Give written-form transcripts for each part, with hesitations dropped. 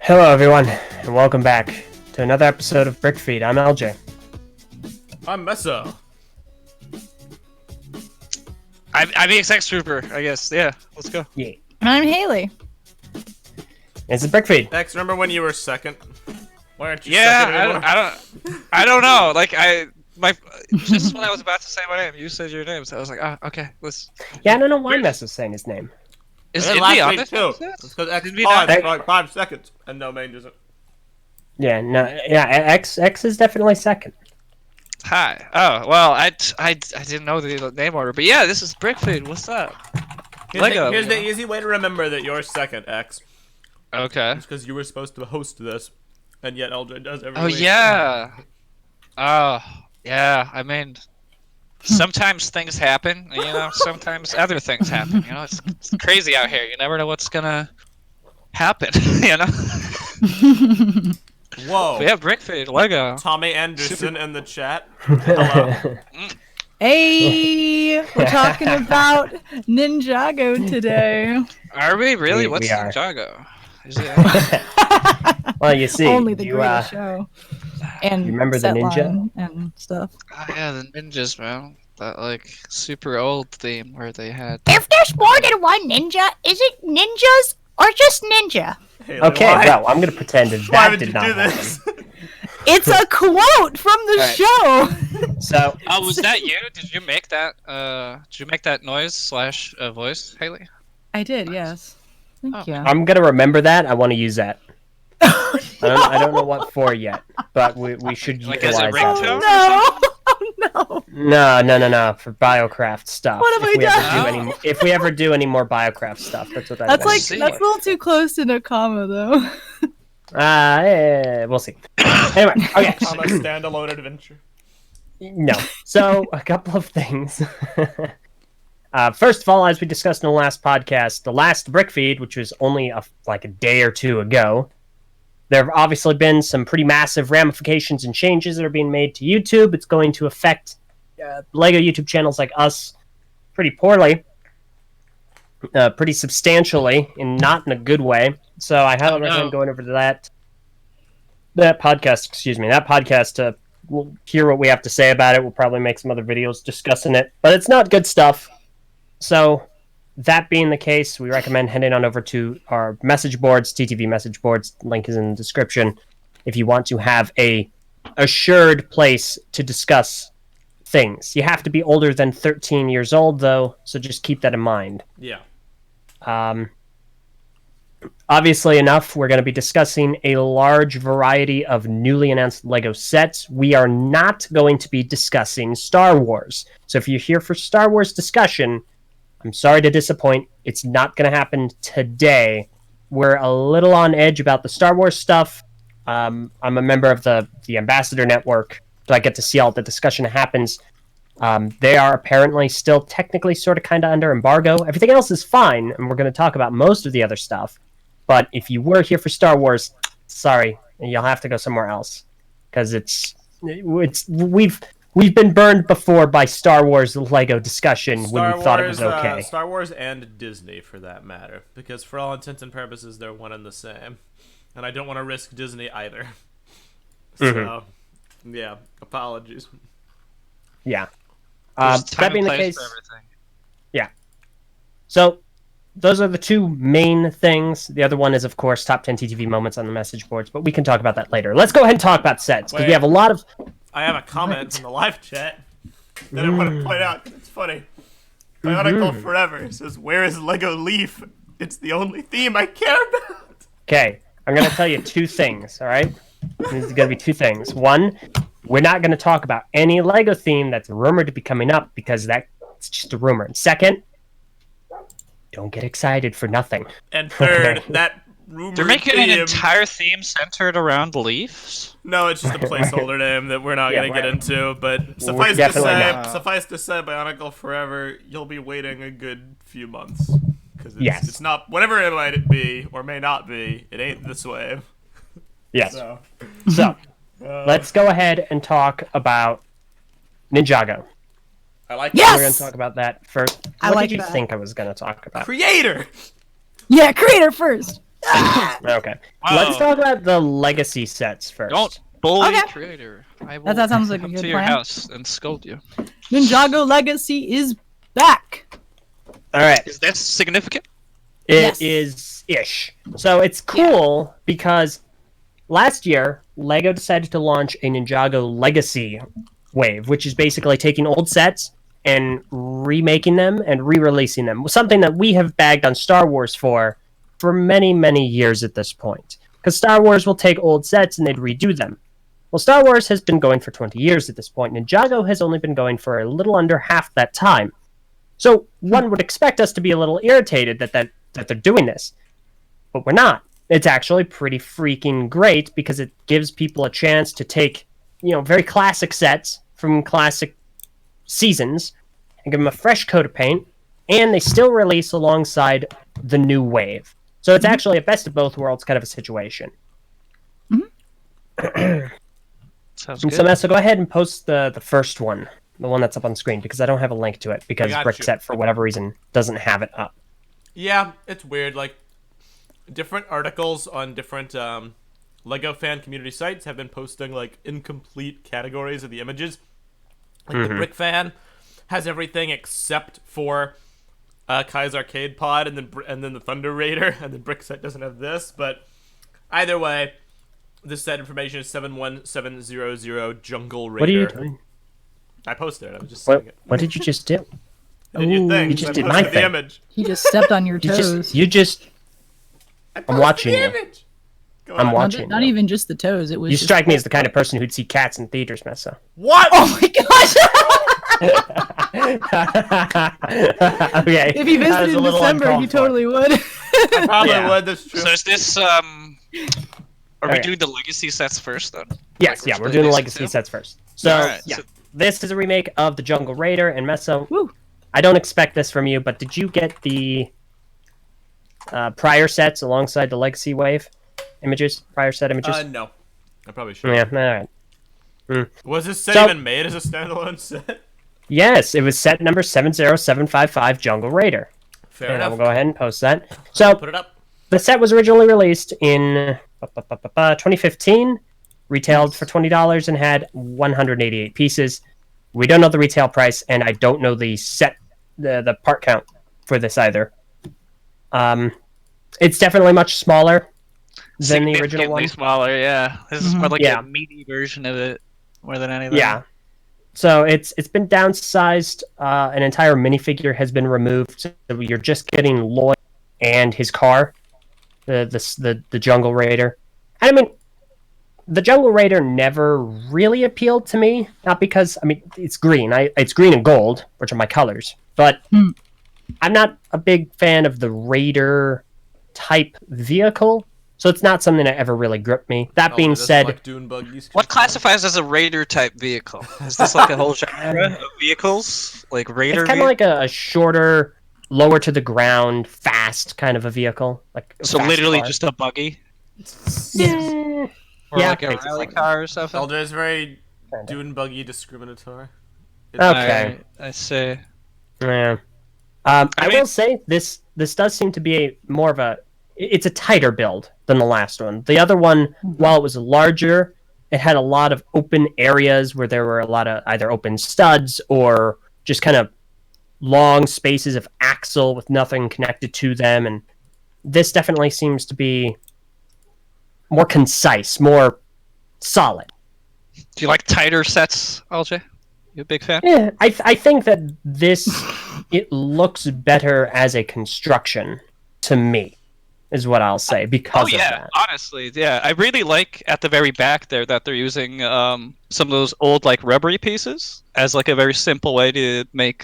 Hello, everyone, and welcome back to another episode of BrickFeed. I'm LJ. I'm Meso. I'm the XX Trooper, I guess. Yeah, let's go. Yeah. And I'm Haley. It's a BrickFeed. X, remember when you were second? Why aren't you Yeah, second anymore? I don't know. Like just when I was about to say my name, you said your name, so I was like, okay, let's. Yeah, I don't know why Mess is saying his name. Is And Indy last on week this? too. Yes? It's because X Did we paused not- for like 5 seconds, and no main doesn't. Yeah, no, yeah, X is definitely second. Hi. Oh well, I didn't know the name order, but yeah, this is BrickFeed. What's up? Lego. Here's the easy way to remember that you're second, X. Okay. It's because you were supposed to host this, and yet LJ does every Oh week. yeah. Oh yeah. I mean, sometimes things happen. You know, sometimes other things happen. You know, it's crazy out here. You never know what's gonna happen. You know. Whoa. But yeah, BrickFeed, Lego. Tommy Anderson in the chat. Hello. Hey, we're talking about Ninjago today. Are we really? We What's are. Ninjago? Is it? Well, you see, Only the you, greatest show. And you remember the ninja? Setline and stuff. Oh yeah, the ninjas, man. That like super old theme where they had. If there's more than one ninja, is it ninjas or just ninja? Haley, Okay, why? well, I'm gonna pretend that Why that would did you not do happen. this? It's a quote from the Right. show. So, Oh, was that you? Did you make that? Did you make that noise slash voice, Haley? I did, yes. Thank Oh. you. I'm gonna remember that. I want to use that. I don't know what for yet, but we should Like as a utilize ringtone? that. Oh no! No, for Biocraft stuff. What have if I we ever done? do any, if we ever do any more Biocraft stuff, that's what That's like see. that's a little too close to no comma though. We'll see. Anyway, okay. I'm a standalone adventure. No. So, a couple of things. First of all, as we discussed in the last podcast, the last BrickFeed, which was only like a day or two ago, there have obviously been some pretty massive ramifications and changes that are being made to YouTube. It's going to affect LEGO YouTube channels like us pretty poorly, pretty substantially, and not in a good way. So I highly recommend going over to that podcast. Excuse me, that podcast. We'll hear what we have to say about it. We'll probably make some other videos discussing it, but it's not good stuff. So, that being the case, we recommend heading on over to our message boards, TTV message boards. Link is in the description. If you want to have a assured place to discuss things, you have to be older than 13 years old, though. So just keep that in mind. Yeah. Obviously enough, we're going to be discussing a large variety of newly announced LEGO sets. We are not going to be discussing Star Wars. So if you're here for Star Wars discussion, I'm sorry to disappoint. It's not going to happen today. We're a little on edge about the Star Wars stuff. I'm a member of the Ambassador Network, so I get to see all the discussion that happens. They are apparently still technically sort of kind of under embargo. Everything else is fine, and we're going to talk about most of the other stuff. But if you were here for Star Wars, sorry, you'll have to go somewhere else. Because we've been burned before by Star Wars LEGO discussion when we thought it was okay. Star Wars and Disney, for that matter, because for all intents and purposes, they're one and the same, and I don't want to risk Disney either. So, yeah, apologies. Yeah. There's time That being and the place case, for everything. so those are the two main things. The other one is, of course, top 10 TTV moments on the message boards, but we can talk about that later. Let's go ahead and talk about sets, because we Wait. have a lot of... I have a comment from the live chat that I want to point out. It's funny. Bionicle Forever says, "Where is Lego Leaf? It's the only theme I care about." Okay, I'm going to tell you two things, all right? This is going to be two things. One, we're not going to talk about any LEGO theme that's rumored to be coming up, because that's just a rumor. And second, don't get excited for nothing. And third, that rumored They're making an theme- entire theme centered around leaves. No, it's just a placeholder name that we're not Yeah, going to get right. into. But definitely not. suffice to say, Bionicle Forever, you'll be waiting a good few months. Because Yes. it's not, whatever it might be, or may not be, it ain't this way. Yes. So, So, let's go ahead and talk about Ninjago. I like Yes! We're going to talk about that first. I What like did you that. think I was going to talk about? Creator! Yeah, creator first. Okay. Wow. Let's talk about the legacy sets first. Don't bully Okay. creator. I will That sounds like a come good to your plan. house and scold you. Ninjago Legacy is back. All right. Is that significant? It Yes. is ish. So it's cool because last year LEGO decided to launch a Ninjago Legacy wave, which is basically taking old sets and remaking them and re-releasing them. Something that we have bagged on Star Wars for many, many years at this point. Because Star Wars will take old sets and they'd redo them. Well, Star Wars has been going for 20 years at this point. Ninjago has only been going for a little under half that time. So one would expect us to be a little irritated that they're doing this. But we're not. It's actually pretty freaking great because it gives people a chance to take, very classic sets from classic seasons and give them a fresh coat of paint, and they still release alongside the new wave. So it's actually a best of both worlds kind of a situation. Sounds So good. Messa, go ahead and post the first one, the one that's up on screen, because I don't have a link to it because I got you. BrickSet, for whatever reason, doesn't have it up. Yeah, it's weird. Like, different articles on different Lego fan community sites have been posting, like, incomplete categories of the images. Like, the Brick Fan has everything except for Kai's Arcade Pod and then the Thunder Raider, and then BrickSet doesn't have this. But either way, this set information is 71700 Jungle Raider. What are you doing? I posted it. I was just saying it. What did you just do? Did your thing. you just I did posted my the thing. image. He just stepped on your toes. I'm watching the you. image. Go I'm on. watching Not you. even just the toes. It was. You just... strike me as the kind of person who'd see cats in theaters, Messa. What? Oh my gosh! Okay. If he that was visited a in little December, uncalled he for. totally would. I probably Yeah. would. That's true. So is this Are we Okay. doing the legacy sets first then? Yes, Like, we're doing the releasing legacy two? sets first. So, Alright, yeah. so- This is a remake of the Jungle Raider, and Messa, Woo. I don't expect this from you, but did you get the prior sets alongside the Legacy Wave images? Prior set images? No. I probably should. Yeah, alright. Was this set So- even made as a standalone set? Yes, it was set number 70755 Jungle Raider. Fair And I enough. will go ahead and post that. So, Put it up. the set was originally released in 2015, retailed for $20, and had 188 pieces. We don't know the retail price, and I don't know the the part count for this either. It's definitely much smaller than the original Significantly one. smaller, yeah. This is more like Yeah. a meaty version of it, more than anything. Yeah. So it's been downsized. An entire minifigure has been removed. So you're just getting Lloyd and his car, the Jungle Raider. And I mean, the Jungle Raider never really appealed to me. Not because it's green. It's green and gold, which are my colors. But I'm not a big fan of the Raider type vehicle. So it's not something that ever really gripped me. That being said, Like dune buggies. What classifies as a raider type vehicle? Is this like a whole genre of vehicles? Like raider it's kind of like a shorter, lower to the ground, fast kind of a vehicle. Like a So fast literally car. just a buggy? Yeah. Or Yeah, like a basically. rally car or something? Elder is very dune buggy discriminatory. Okay. Alright, I see. Yeah. I I mean- will say this does seem to be more of it's a tighter build than the last one. The other one, while it was larger, it had a lot of open areas where there were a lot of either open studs or just kind of long spaces of axle with nothing connected to them. And this definitely seems to be more concise, more solid. Do you like tighter sets, LJ? You a big fan? Yeah, I think that this it looks better as a construction to me, is what I'll say because Oh of yeah, that. honestly, yeah. I really like at the very back there that they're using some of those old like rubbery pieces as like a very simple way to make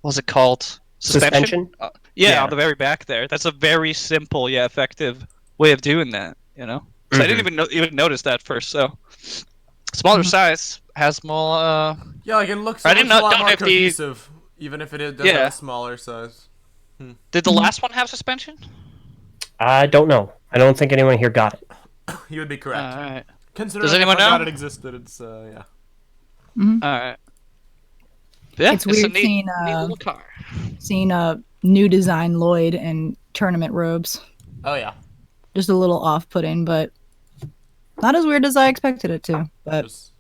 what's it called? Suspension? Yeah. On the very back there. That's a very simple yet effective way of doing that. You know, so I didn't even notice that first. So smaller size has more. Yeah, like it looks, I it didn't looks a know- lot don't more have the- cohesive, even if it does Yeah. have a smaller size. Did the last one have suspension? I don't know. I don't think anyone here got it. You would be correct. All right. Considering Does anyone I forgot know? it existed, it's yeah. All right. Yeah, It's a weird neat, seeing, neat little car. Seeing a new design Lloyd in tournament robes. Oh yeah. Just a little off-putting, but not as weird as I expected it to. But Just-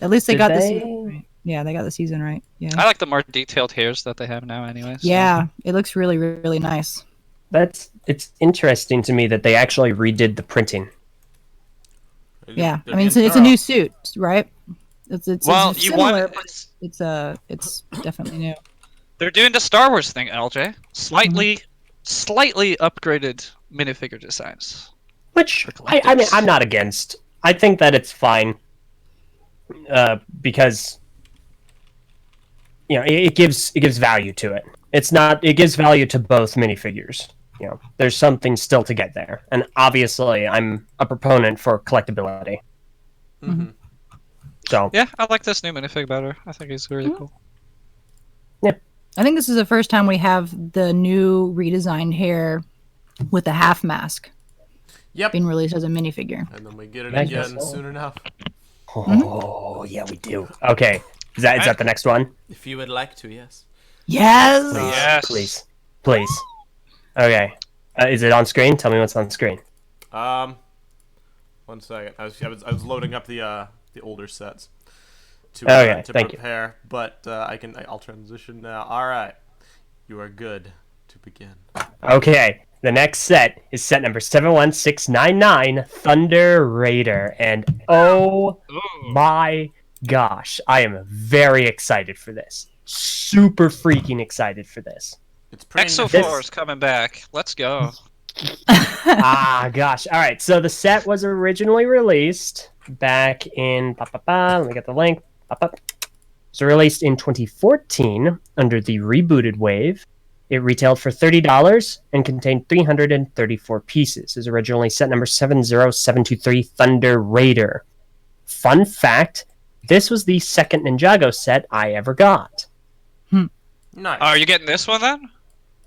at least they Did got the they? season right. Yeah, they got the season right. Yeah. I like the more detailed hairs that they have now, anyways. so- Yeah, it looks really, really nice. It's interesting to me that they actually redid the printing. Yeah, they're I mean, being it's a new suit, right? It's Well, it's you similar, want but it's definitely new. they're doing the Star Wars thing, LJ. Slightly upgraded minifigure designs. Which For I mean, collectors. I'm not against. I think that it's fine because it gives value to it. It gives value to both minifigures. There's something still to get there, and obviously, I'm a proponent for collectability. Mhm. So Yeah, I like this new minifig better. I think he's really cool. I think this is the first time we have the new redesigned hair with the half mask Yep. being released as a minifigure. And then we get it I guess again so. soon enough. Oh yeah, we do. Okay, is that the next one? If you would like to, yes. Yes. Yes. Please. Okay, is it on screen? Tell me what's on screen. 1 second. I was loading up the older sets to Okay, thank you. prepare, but I'll transition now. All right, you are good to begin. Okay, the next set is set number 71699, Thunder Raider, and oh Ooh. my gosh, I am very excited for this. Super freaking excited for this. It's pretty. Exo4 is coming back. Let's go. Gosh. All right. So the set was originally released back in. Let me get the link. It was released in 2014 under the rebooted wave. It retailed for $30 and contained 334 pieces. It was originally set number 70723 Thunder Raider. Fun fact: this was the second Ninjago set I ever got. Nice. Oh, are you getting this one then?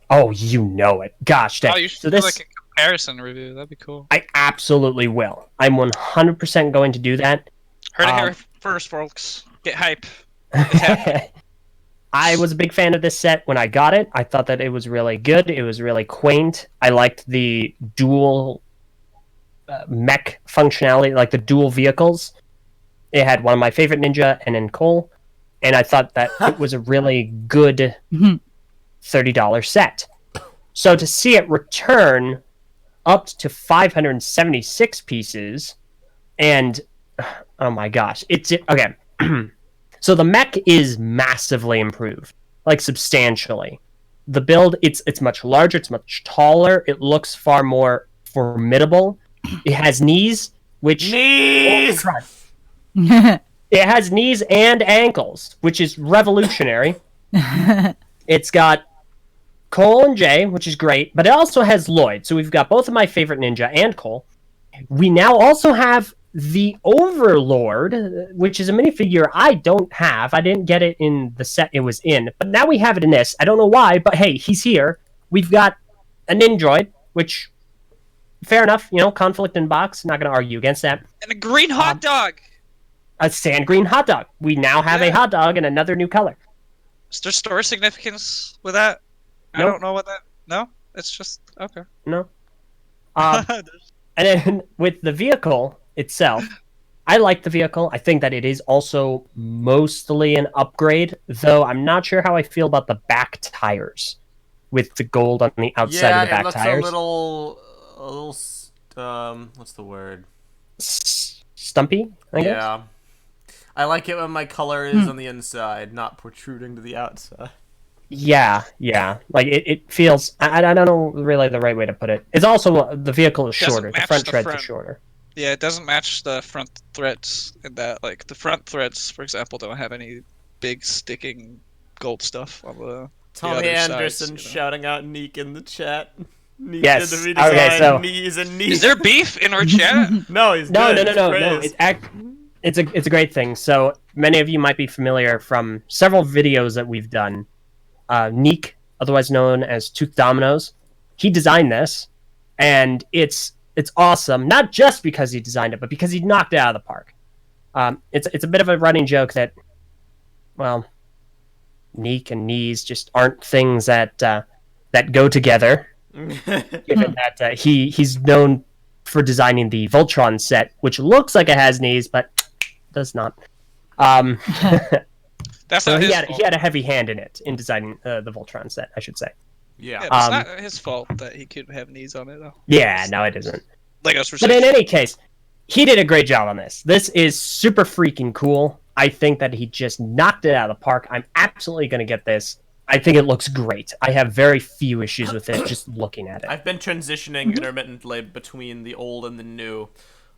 Oh, you know it. Gosh, dang. Oh, you should So do this. like a comparison review. That'd be cool. I absolutely will. I'm 100% going to do that. Heard it here first, folks. Get hype. It's happening. I was a big fan of this set when I got it. I thought that it was really good. It was really quaint. I liked the dual mech functionality, like the dual vehicles. It had one of my favorite ninja and then Cole. And I thought that it was a really good $30 set. So to see it return up to 576 pieces, and oh my gosh, it's okay. So the mech is massively improved, like substantially. The build, it's much larger, it's much taller, it looks far more formidable. It has knees, which Knees! Oh, crap. It has knees and ankles, which is revolutionary. It's got Cole and Jay, which is great, but it also has Lloyd. So we've got both of my favorite ninja and Cole. We now also have the Overlord, which is a minifigure I don't have. I didn't get it in the set it was in, but now we have it in this. I don't know why, but hey, he's here. We've got a Ninjoid, which, fair enough, conflict in box. Not going to argue against that. And a green hot dog. A sand green hot dog. We now have a hot dog in another new color. Is there story significance with that? I Nope. don't know what that. No, it's just okay. No. And then with the vehicle itself, I like the vehicle. I think that it is also mostly an upgrade, though I'm not sure how I feel about the back tires with the gold on the outside of the back it looks tires. a little, what's the word? Stumpy, I guess. Yeah. I like it when my color is on the inside, not protruding to the outside. Yeah. Like it feels. I don't know really the right way to put it. It's also the vehicle is Doesn't shorter. The match front the treads are front. shorter. Yeah, it doesn't match the front threads in that. Like the front threads, for example, don't have any big sticking gold stuff on the. Tommy other Anderson sides, shouting out Neek in the chat. Neek Yes, did the okay, redesign, so- knees and knees. Is there beef in our chat? No, he's No. good. It's praise. It's a great thing. So many of you might be familiar from several videos that we've done. Neek, otherwise known as Tooth Dominoes, he designed this, and it's awesome. Not just because he designed it, but because he knocked it out of the park. It's a bit of a running joke that, well, Neek and knees just aren't things that go together. given that he's known for designing the Voltron set, which looks like it has knees, but does not. That's So not he his had fault. he had a heavy hand in it in designing the Voltron set, I should say. Yeah. Yeah, but it's Um, not his fault that he could have knees on it though. Yeah, no, it isn't. Legos were But in safe. any case, he did a great job on this. This is super freaking cool. I think that he just knocked it out of the park. I'm absolutely going to get this. I think it looks great. I have very few issues with it just looking at it. I've been transitioning intermittently between the old and the new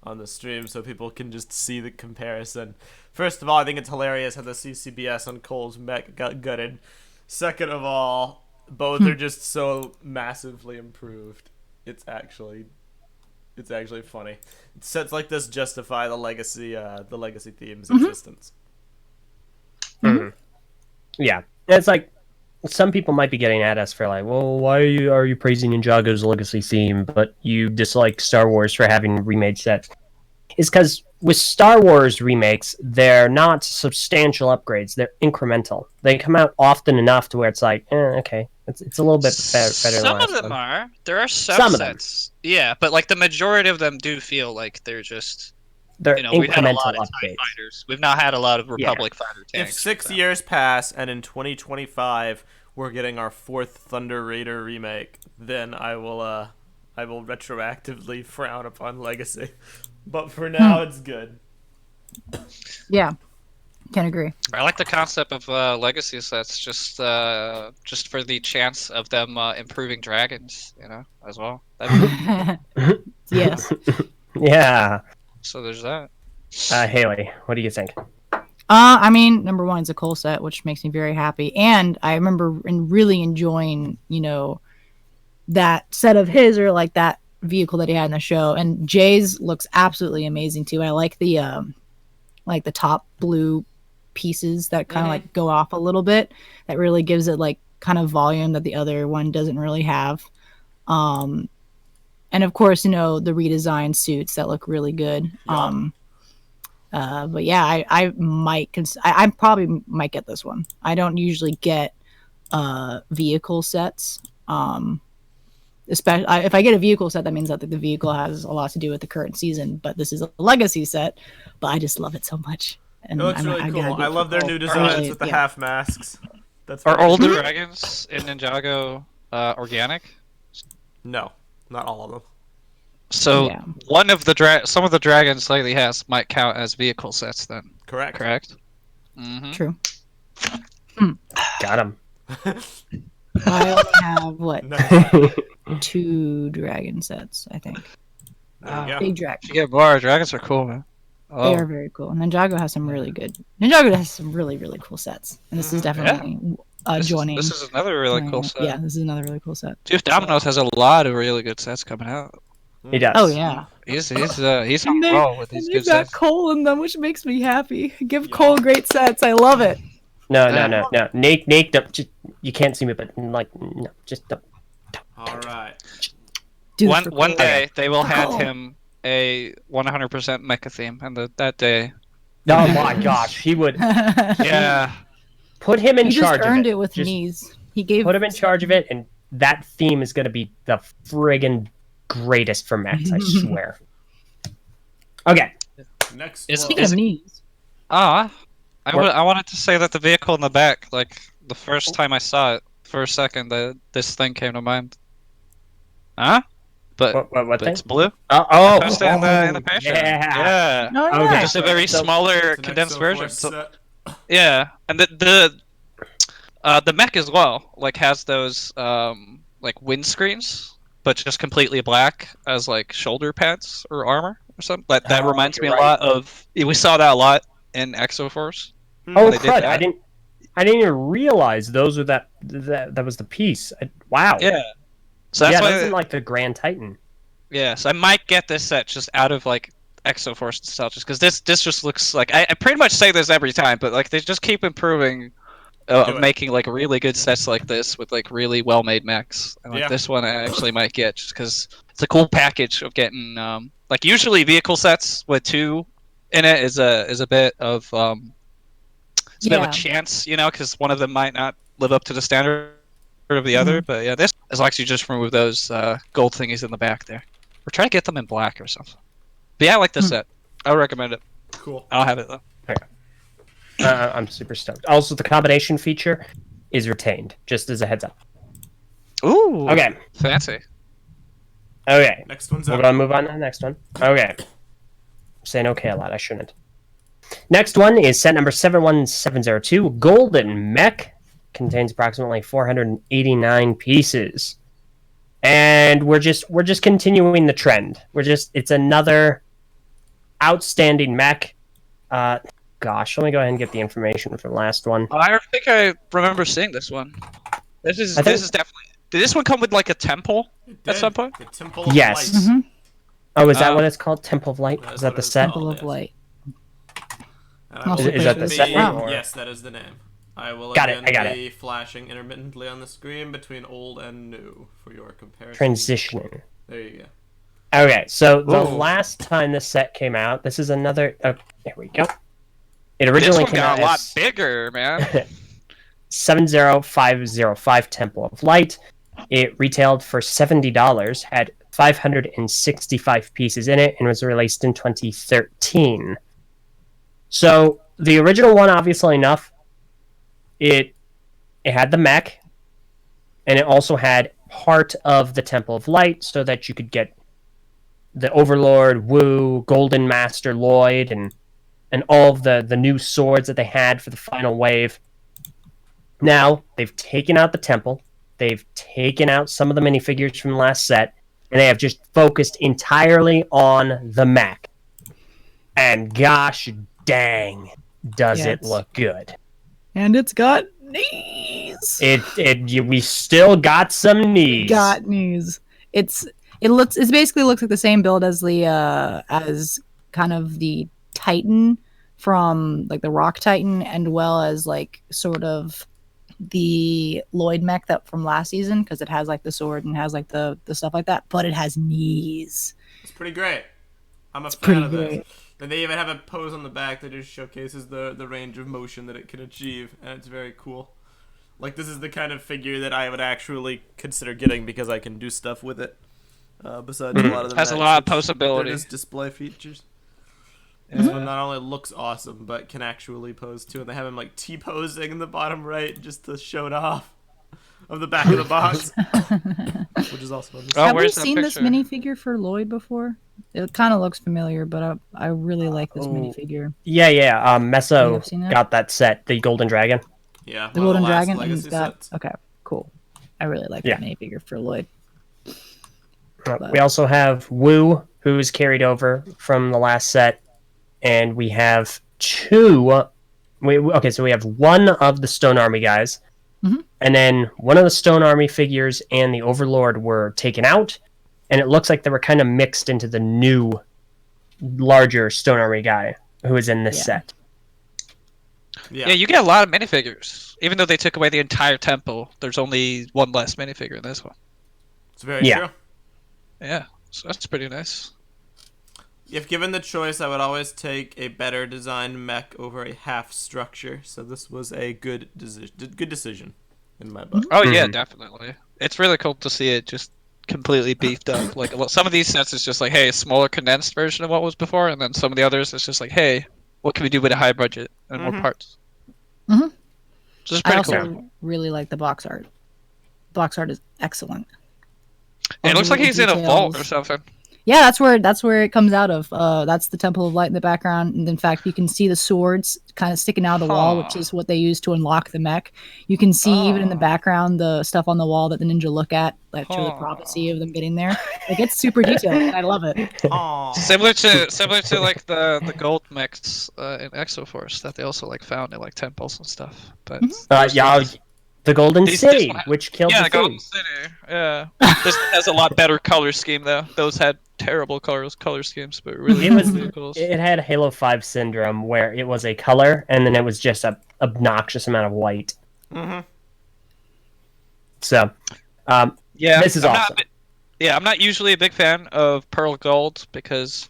on the stream so people can just see the comparison. First of all, I think it's hilarious how the CCBS on Cole's Mech got gutted. Second of all, both are just so massively improved. It's actually funny. Sets like this justify the legacy theme's existence. Yeah. And it's like some people might be getting at us for like, well, why are you praising Ninjago's legacy theme, but you dislike Star Wars for having remade sets? Is because with Star Wars remakes, they're not substantial upgrades; they're incremental. They come out often enough to where it's like, okay, it's a little bit better. Than Some the of last them one. are. There are Some of them. subsets. Yeah, but like the majority of them do feel like they're just. They're We've had a incremental lot of TIE upgrades. fighters. We've not had a lot of Republic fighter If tanks. 6 years pass and in 2025 we're getting our 4th Thunder Raider remake, then I will retroactively frown upon Legacy. But for now, it's good. Yeah, can agree. I like the concept of legacy sets, just for the chance of them improving dragons, as well. Yes. Yeah. So there's that. Haley, what do you think? I mean, number one, it's a Cole set, which makes me very happy. And I remember really enjoying, that set of his or like that vehicle that he had in the show. And Jay's looks absolutely amazing too. I like the top blue pieces that kind of like go off a little bit. That really gives it like kind of volume that the other one doesn't really have. And of course, the redesigned suits that look really good. Yeah. But yeah, I I probably might get this one. I don't usually get vehicle sets. Especially if I get a vehicle set, that means that the vehicle has a lot to do with the current season. But this is a legacy set. But I just love it so much. And It looks really cool. I love their new designs with the half masks. Are all the dragons in Ninjago organic? No, not all of them. So Yeah. one of the some of the dragons lately might count as vehicle sets then. Correct. Correct. Mm-hmm. True. Got him. I only have what Nice. 2 dragon sets, I think. There you go. Big dragon. If you get more, dragons are cool, man. Oh, They are very cool. Ninjago has some really good. Ninjago has some really, really cool sets, and this is definitely joining. This is another really cool set. Yeah, this is another really cool set. Jeff Domino's has a lot of really good sets coming out. He does. Oh yeah, He's on a roll with these good got sets. Cole in them, which makes me happy. Give Cole great sets. I love it. No. Nate, you can't see me, but no, just don't. All right. Dude, One day they will hand Cole. him a 100% mecha theme, and that day, Oh my gosh, he would yeah, put him in he just charge of earned it. it with Just knees. He gave put him in charge of it, and that theme is going to be the friggin' greatest for Max, I swear. Okay. Next. Is- one. Speaking of knees, I wanted to say that the vehicle in the back, like the first time I saw it, for a second, this thing came to mind. Huh? But What but thing? it's blue. Oh, Posted in the picture. yeah. Yeah. oh Okay. yeah, Just a very So- smaller, It's an condensed XO version. Force So, set. yeah, and the mech as well, like has those like windscreens, but just completely black as like shoulder pads or armor or something. That Oh, reminds me you're a lot of. We saw that a lot in Exo Force. Oh They did crud! that. I didn't even realize those were that was the piece. Wow. Yeah. So that's yeah, why. those in like the Grand Titan. Yeah, so I might get this set just out of like Exo Force nostalgia, just because this just looks like I pretty much say this every time, but like they just keep improving Do of it. making like really good sets like this with like really well made mechs. And like Yeah. this one I actually might get just because it's a cool package of getting like usually vehicle sets with 2 in it is a bit of it's a bit of Yeah. a chance, because one of them might not live up to the standard of the other. But yeah, this as long as you just remove those gold thingies in the back there. Or try to get them in black or something. But yeah, I like this set. I would recommend it. Cool. I'll have it though. I'm super stoked. Also, the combination feature is retained, just as a heads up. Ooh. Okay. Fancy. Okay. Next one's We're up. going to move on to the next one. Okay. I'm saying okay a lot. I shouldn't. Next one is set number 71702. Golden Mech. Contains approximately 489 pieces. And we're just continuing the trend. It's another outstanding mech. Gosh, let me go ahead and get the information for the last one. I think I remember seeing this one. This is definitely. Did this one come with like a temple at some point? The Temple of Yes. Light. Mm-hmm. Oh, is that what it's called? Temple of Light? That's Is that what the it's set? called. Temple of yes. Light. And I Also will Is that the be- set name, or- Yes, that is the name. I will Got it, again I got be flashing intermittently on the screen between old and new for your comparison. Transitioning. There you go. Okay, so the Ooh. last time this set came out, this is another. Oh, there we go. It This originally one came out got a lot as bigger, man. 70505 Temple of Light. It retailed for $70, had 565 pieces in it, and was released in 2013. So the original one, obviously enough, it had the mech, and it also had part of the Temple of Light, so that you could get the Overlord, Wu, Golden Master Lloyd, and all of the new swords that they had for the final wave. Now, they've taken out the temple, they've taken out some of the minifigures from the last set, and they have just focused entirely on the mech. And gosh dang, does Yeah, it look good. And it's got knees. We still got some knees. Got knees. It basically looks like the same build as the as kind of the Titan from like the Rock Titan, and well as like sort of the Lloyd mech that from last season, because it has like the sword and has like the stuff like that, but it has knees. It's pretty great. I'm a fan pretty of this. great. And they even have a pose on the back that just showcases the range of motion that it can achieve, and it's very cool. Like, this is the kind of figure that I would actually consider getting because I can do stuff with it. Besides a lot of the Has a mechs, lot of which- posability. they're just display features. This one not only looks awesome, but can actually pose too. And they have him like T-posing in the bottom right just to show it off of the back of the box, which is also. Oh, Have we where's that seen this picture? minifigure for Lloyd before? It kind of looks familiar, but I really like this minifigure. Yeah. You Meso have seen that? got that set, the Golden Dragon. Yeah, The one of Golden last Dragon, and Legacy he's got sets. okay, cool. I really like Yeah. that minifigure for Lloyd. We also have Wu, who is carried over from the last set, and we have two. So we have one of the Stone Army guys, Mhm. and then one of the Stone Army figures and the Overlord were taken out, and it looks like they were kind of mixed into the new, larger Stone Army guy who is in this Yeah. set. Yeah. Yeah, you get a lot of minifigures. Even though they took away the entire temple, there's only one less minifigure in this one. It's very Yeah. true. Yeah, so that's pretty nice. If given the choice, I would always take a better designed mech over a half structure. So this was a good decision in my book. Oh yeah, Mhm. definitely. It's really cool to see it just completely beefed up. Like some of these sets is just like, hey, a smaller condensed version of what was before, and then some of the others it's just like, hey, what can we do with a high budget and more Mhm. parts? Mhm. So it's I pretty also cool. really like the box art. Box art is excellent. And it looks like he's in a vault or Details. something. Yeah, that's where it comes out of. That's the Temple of Light in the background, and in fact, you can see the swords kind of sticking out of the wall, which Huh. is what they use to unlock the mech. You can see even in the Oh. background the stuff on the wall that the ninja look at, that show the Huh. prophecy of them getting there. Like it's super detailed, and I love it. Aww. Similar to like the gold mechs in Exoforce that they also like found in like temples and stuff. But The Golden This City, one- which killed yeah, the Golden thieves. City. Yeah, this one has a lot better color scheme though. Those had terrible color schemes, but really It was cool vehicles. it had Halo 5 syndrome where it was a color and then it was just a obnoxious amount of white. Mm-hmm. So, Yeah, this is I'm awesome. I'm not usually a big fan of pearl gold because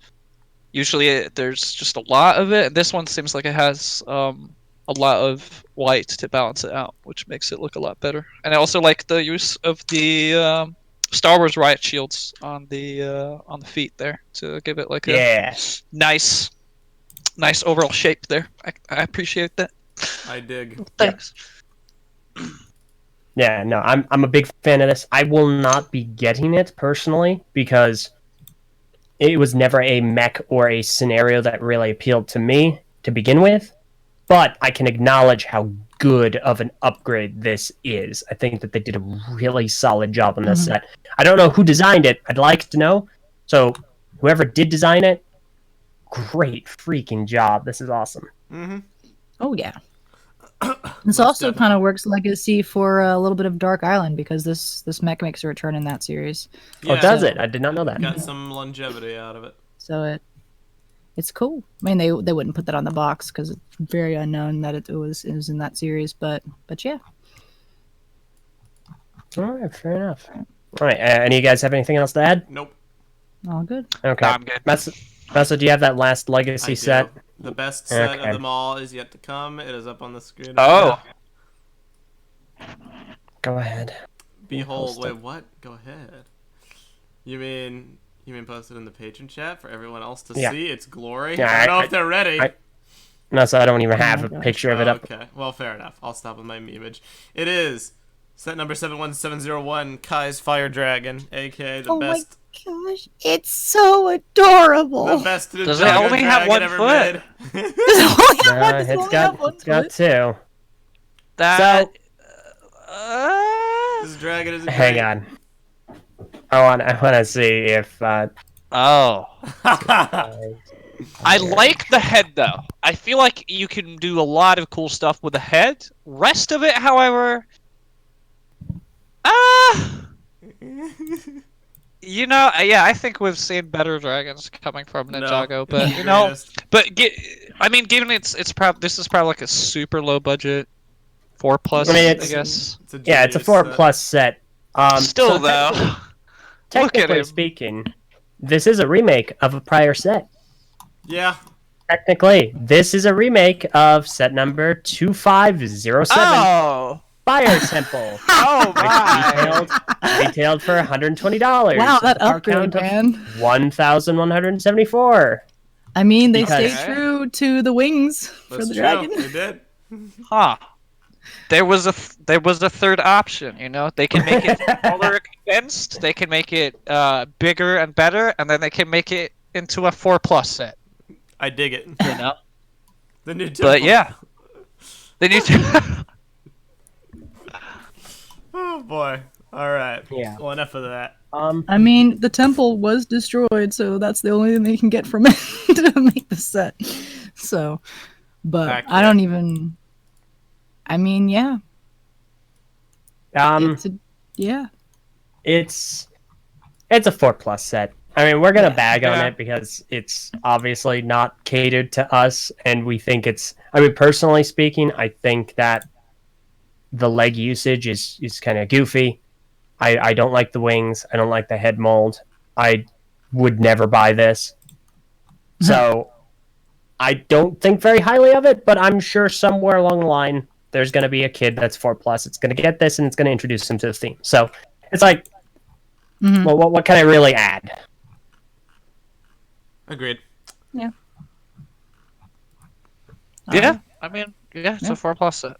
usually there's just a lot of it. And this one seems like it has a lot of white to balance it out, which makes it look a lot better. And I also like the use of the Star Wars riot shields on the feet there to give it like a nice overall shape there. I appreciate that. I dig. Thanks. Yeah, no, I'm a big fan of this. I will not be getting it personally because it was never a mech or a scenario that really appealed to me to begin with. But I can acknowledge how good of an upgrade this is. I think that they did a really solid job on this set. I don't know who designed it. I'd like to know. So whoever did design it, great freaking job. This is awesome. Mm-hmm. Oh yeah. This also kind of works legacy for a little bit of Dark Island because this mech makes a return in that series. Yeah. Oh, does it? I did not know that. Got some longevity out of it. So it's cool. I mean, they wouldn't put that on the box because it's very unknown that it was in that series. But yeah. All right, fair enough. All right, any of you guys have anything else to add? Nope. All good. Okay. No, I'm good. Messa, do you have that last legacy I set? do. The best set Okay. of them all is yet to come. It is up on the screen. Oh. Go ahead. Behold, Post it. wait, what? Go ahead. You mean post it in the patron chat for everyone else to Yeah. see its glory? Yeah, I don't know if they're ready. No, so I don't even have my a gosh. picture of it up. Okay, well, fair enough. I'll stop with my image. It is set number 71701, Kai's Fire Dragon, aka the Oh my best. gosh, it's so adorable. The best Does it Ninjago only have dragon one ever foot? made. It's got two. That. This dragon is Hang great. on. I want to see if. Oh. I like the head though. I feel like you can do a lot of cool stuff with the head. Rest of it, however, yeah, I think we've seen better dragons coming from Ninjago, but given this is probably like a super low budget 4+. I mean, I it's- guess. It's a Yeah, it's a genius 4+ set. Still so though, look at technically him. speaking, this is a remake of a prior set. Yeah. Technically, this is a remake of set number 2507, Oh, Fire Temple. oh my! Retailed for $120. Wow, that Our upgrade, count of man. 1,174. I mean, they Because- stayed true to the wings for That's the true. dragon. They did. Huh. There was a third option, you know. They can make it smaller and condensed. They can make it bigger and better, and then they can make it into a 4+ set. I dig it. You know. The new But yeah, they need to. Oh boy. All right. Yeah. Well, enough of that. I mean, the temple was destroyed, so that's the only thing they can get from it to make the set. So, but Accurate. I don't even. I mean, yeah. Yeah. It's a 4+ set. I mean, we're gonna bag on Yeah. it because it's obviously not catered to us, and we think it's. I mean, personally speaking, I think that the leg usage is kind of goofy. I don't like the wings. I don't like the head mold. I would never buy this. So I don't think very highly of it, but I'm sure somewhere along the line there's going to be a kid that's 4+. It's going to get this and it's going to introduce him to the theme. So it's like, well, what can I really add? Agreed. Yeah, I mean, yeah, it's Yeah. a 4+ set.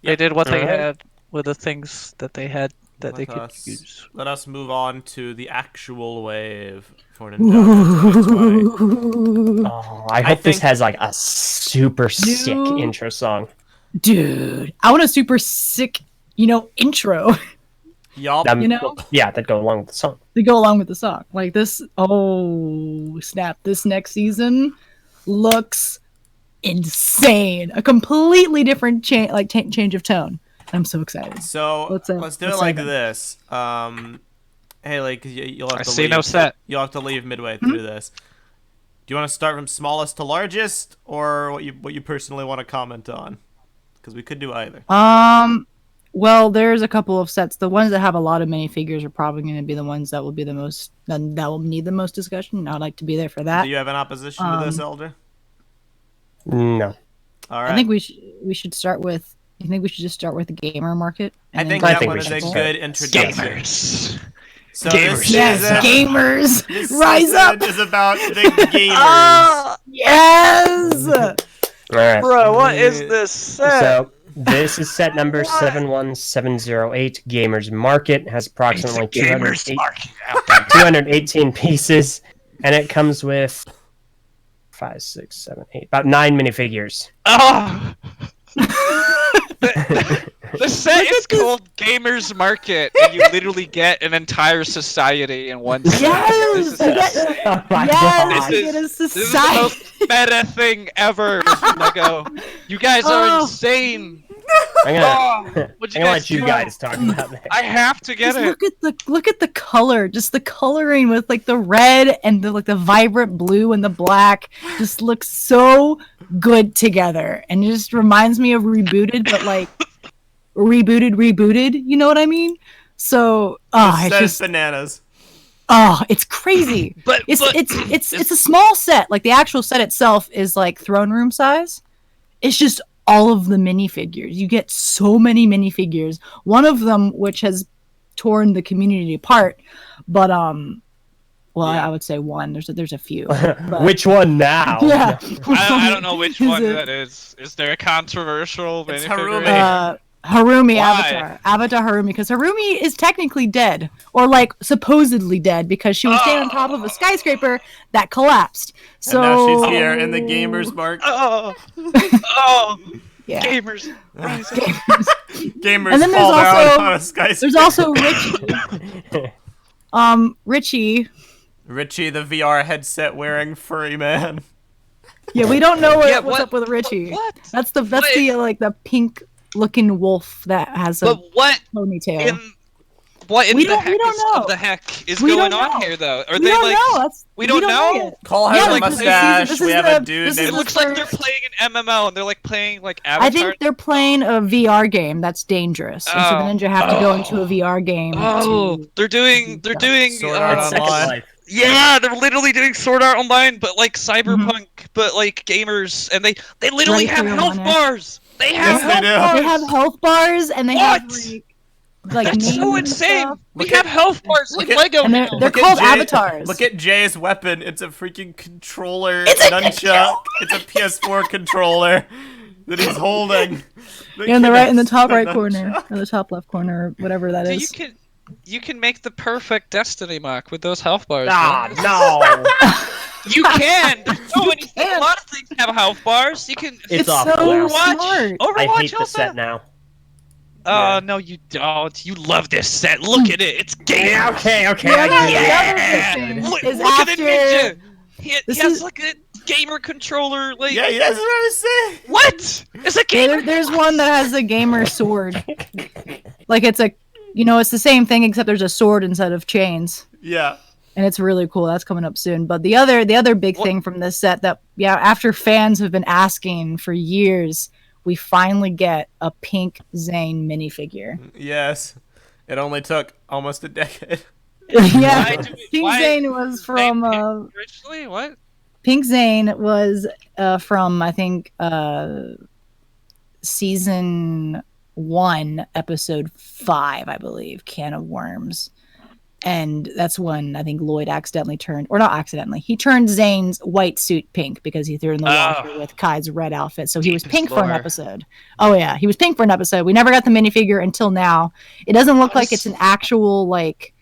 They did what they Alright. had with the things that they had that they could use. Let us move on to the actual wave for Ninjago 2020. Oh, I hope this think- has like a super sick Dude. intro song. Dude, I want a super sick, intro Y'all, Yeah, that'd go along with the song. to go along with the song. Like this, oh snap! This next season looks insane. A completely different change of tone. I'm so excited. so Let's, let's do it let's like say this. Haley, because you'll have I to see leave. no set. You'll have to leave midway through this. Do you want to start from smallest to largest, or what you personally want to comment on? Because we could do either. Well, there's a couple of sets. The ones that have a lot of minifigures are probably going to be the ones that will be the most that will need the most discussion. I'd like to be there for that. Do you have an opposition to this, Elder? No. All right. I think we should start with. You think we should just start with the gamer market? I and think then I that think one we is should a start. good introduction. Gamers. So Gamers. this yes, season, gamers, this rise up! season is about the gamers. Yes. All right. Bro, what is this set? So this is set number 71708. Gamers Market has approximately 218 pieces, and it comes with 5, 6, 7, 8, about 9 minifigures. Oh! The set is called Gamers Market, and you literally get an entire society in one set. Yes. Oh my Yes. God. I get a This is the society. most meta thing ever. Lego. You guys are Oh. insane. I'm Oh, gonna what'd let you do? guys talk about that. I have to get Just it. look at the color, just the coloring with like the red and the vibrant blue and the black just looks so good together, and it just reminds me of Rebooted, but like rebooted. You know what I mean? So, This it's set is just bananas. it's crazy. But It's a small set. Like the actual set itself is like throne room size. It's just all of the minifigures. You get so many minifigures. One of them, which has torn the community apart, but I would say one. There's a few. But, Which one now? yeah, I don't know which Is one it- that is. Is there a controversial It's minifigure? Harumi. Harumi Why? Avatar Harumi, because Harumi is technically dead, or like supposedly dead, because she was standing on top of a skyscraper that collapsed. So And now she's here in the gamers market. Oh, oh, yeah. gamers. Rise up. Gamers And then there's fall down also- on a skyscraper. There's also Richie. Richie. Richie, the VR headset wearing furry man. Yeah, we don't know Yeah, what's what- up with Richie. What? That's the What? like the pink looking wolf that has a But what ponytail. in what in We the don't- we heck don't is, know. of the heck is We going don't on know. here though? Are we they don't like? know. we don't know? yet. Cole has Yeah, a like, mustache. this We is have the- a dude this It is named. the looks like they're first- playing an MMO and they're like playing like Avatar. I think they're playing a VR game that's dangerous, and so the Oh. ninja have to go into a VR game. Oh, to- they're doing Sword Art It's Second Online. Life. yeah, they're literally doing Sword Art Online, but like Mm-hmm. Cyberpunk, but like gamers, and they literally Ready for have your health money. bars. They have Yes, they health do. bars. They have health bars, and they have What? like That's names so and insane. stuff. We Look have at- health bars look in at- Lego And they're- now. they're Look at called Jay- avatars. Look at Jay's weapon. It's a freaking controller. It's a nunchuck. It's a PS4 controller that he's holding. Yeah, in the top right nunchuck. corner, or the top left corner, whatever that Dude, is. you can make the perfect Destiny mock with those health bars. Ah, man. no. You can. There's so many things. can. A lot of things have health bars. You can. It's so awful now. Overwatch. smart. I Overwatch hate the also. set now. Oh Yeah. no, you don't. You love this set. Look at it. It's game. Yeah, okay. Yeah, I get it. Yeah. Look, Is look at the after- ninja. He This has is- like a gamer controller. Like Yeah, that's what I was saying. what? It's a Yeah, gamer. there's one that has a gamer sword. Like it's it's the same thing except there's a sword instead of chains. Yeah. And it's really cool. That's coming up soon. But the other big What- thing from this set that after fans have been asking for years, we finally get a pink Zane minifigure. Yes. It only took almost a decade. Yeah, Pink why- Zane was from Originally, what? Pink Zane was from I think season 1, episode 5, I believe, Can of Worms. And that's when I think Lloyd accidentally he turned Zane's white suit pink because he threw it in the water with Kai's red outfit. So he was Deepest pink for an lore. episode. Oh yeah, he was pink for an episode. We never got the minifigure until now. It doesn't look like it's an actual like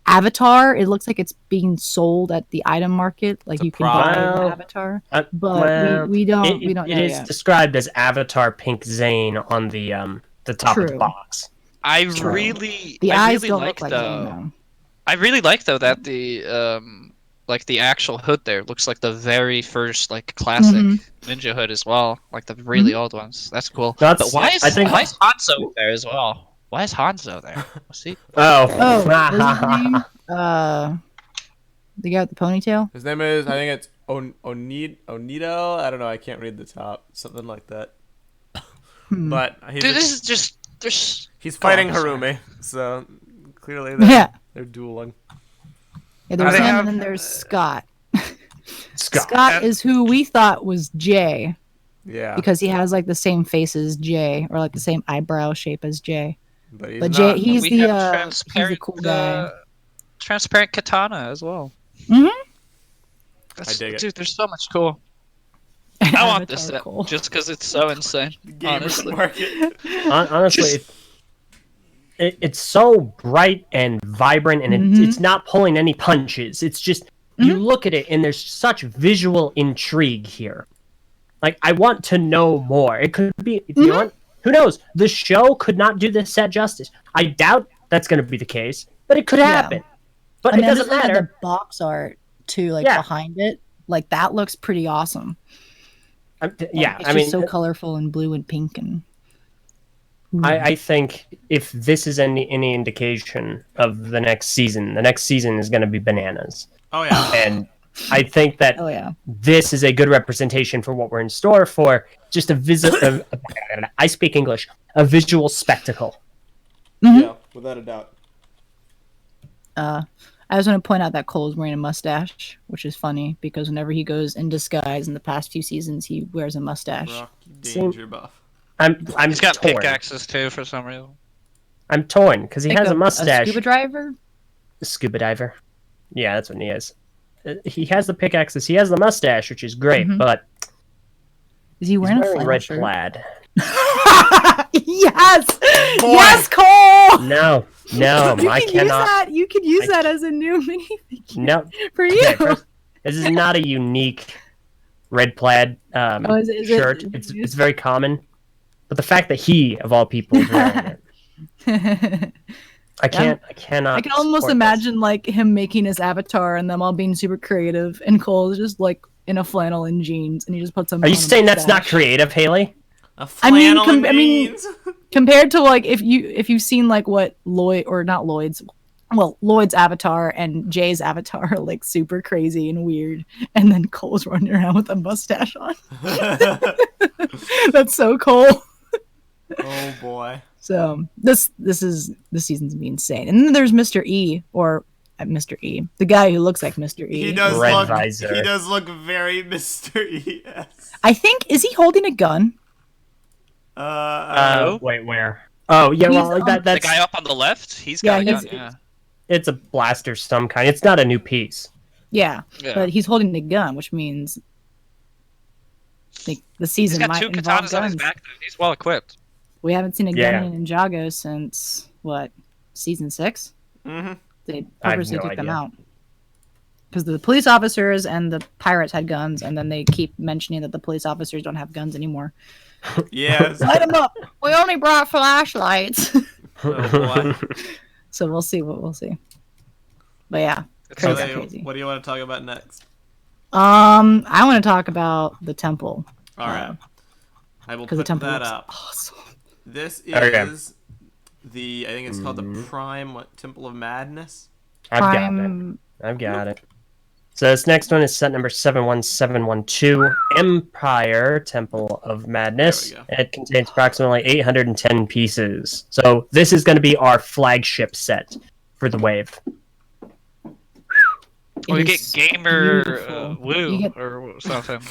avatar. It looks like it's being sold at the item market. Like a you can buy prop. an avatar. Uh, But well, we don't It know is yet. described as Avatar Pink Zane on the top of the True. box. I True. really, The I eyes really don't like look like though. Zane though. I really like though that the like the actual hood there looks like the very first like classic Mhm. ninja hood as well, like the really old ones. That's cool. That's- but why is I think- Hanzo there as well? Why is Hanzo there? See? Oh. Oh, what's his name? The guy with the ponytail. His name is, I think it's Onito. I don't know. I can't read the top. Something like that. But Dude, this is just there's he's fighting God, sorry. Harumi. So clearly Yeah. they're dueling. Yeah, there's they him, have- and then there's Scott. Scott. Scott is who we thought was Jay, Yeah. because he has like the same face as Jay, or like the same eyebrow shape as Jay. But he's But not. Jay, he's We the have he's the cool guy. transparent katana as well. Mhm. I dig it. Dude, there's so much cool. I want this set Cool. just because it's so insane. Gamers Honestly. market. Honestly, it's so bright and vibrant, and it's not pulling any punches. It's just you look at it, and there's such visual intrigue here. Like, I want to know more. It could be, you know what? Who knows? The show could not do this set justice. I doubt that's going to be the case, but it could happen. But And it then doesn't just look at matter. the box art too, like Yeah. behind it. Like that looks pretty awesome. Yeah, It's I just mean, so colorful and blue and pink and. I think if this is any indication of the next season is going to be bananas. Oh yeah. And I think that Oh yeah. this is a good representation for what we're in store for. Just I speak English. A visual spectacle. Yeah, without a doubt. I just want to point out that Cole's wearing a mustache, which is funny because whenever he goes in disguise in the past few seasons, he wears a mustache. Rocky Danger buff. I'm He's got torn. pickaxes too for some reason. I'm torn because he Like has a mustache. scuba diver. Scuba diver. Yeah, that's what he is. He has the pickaxes. He has the mustache, which is great, but Is he he's wearing a wearing flannel red shirt? plaid. Yes, Boy. yes, Cole. No, I cannot. You can use that as a new minifigure No, for you. okay, first, this is not a unique red plaid is it- shirt. It's very common, but the fact that he, of all people, is wearing it, I cannot. I can almost support imagine like him making his avatar and them all being super creative, and Cole's just like in a flannel and jeans, and he just puts them. This. Are you saying that's not creative, Haley? A I mean, flannel and jeans. Compared to like if you've seen like what Lloyd or not Lloyd's, well Lloyd's avatar and Jay's avatar are like super crazy and weird, and then Cole's running around with a mustache on. That's so Cole. Oh boy. So this season's gonna be insane. And then there's Mr. E, or Mr. E, the guy who looks like Mr. E. He does Red look. visor. He does look very Mr. ES. I think, is he holding a gun? Wait, where? Oh, yeah, He's well, on- The that's guy up on the left, he's Yeah, got a gun. he's- Yeah. it's a blaster of some kind. It's not a new piece. Yeah, Yeah. but he's holding a gun, which means like the He's season got might two involve katanas on his guns. back. Though. He's well equipped. We haven't seen a gun Yeah. in Ninjago since what, season 6? Mm-hmm. They I have purposely no took them idea. out because the police officers and the pirates had guns, and then they keep mentioning that the police officers don't have guns anymore. Yes. Light them up. We only brought flashlights. Oh boy. So we'll see what we'll see. But yeah, It's So crazy, okay. crazy. what do you want to talk about next? I want to talk about the temple. All right. I will Because the put temple that looks up. awesome. This is Okay. I think it's called the Prime Temple of Madness. I've got it. So this next one is set number 71712, Empire Temple of Madness. There we It contains approximately 810 pieces. So this is going to be our flagship set for the wave. Well, you It get is Gamer beautiful. Woo You get- or something.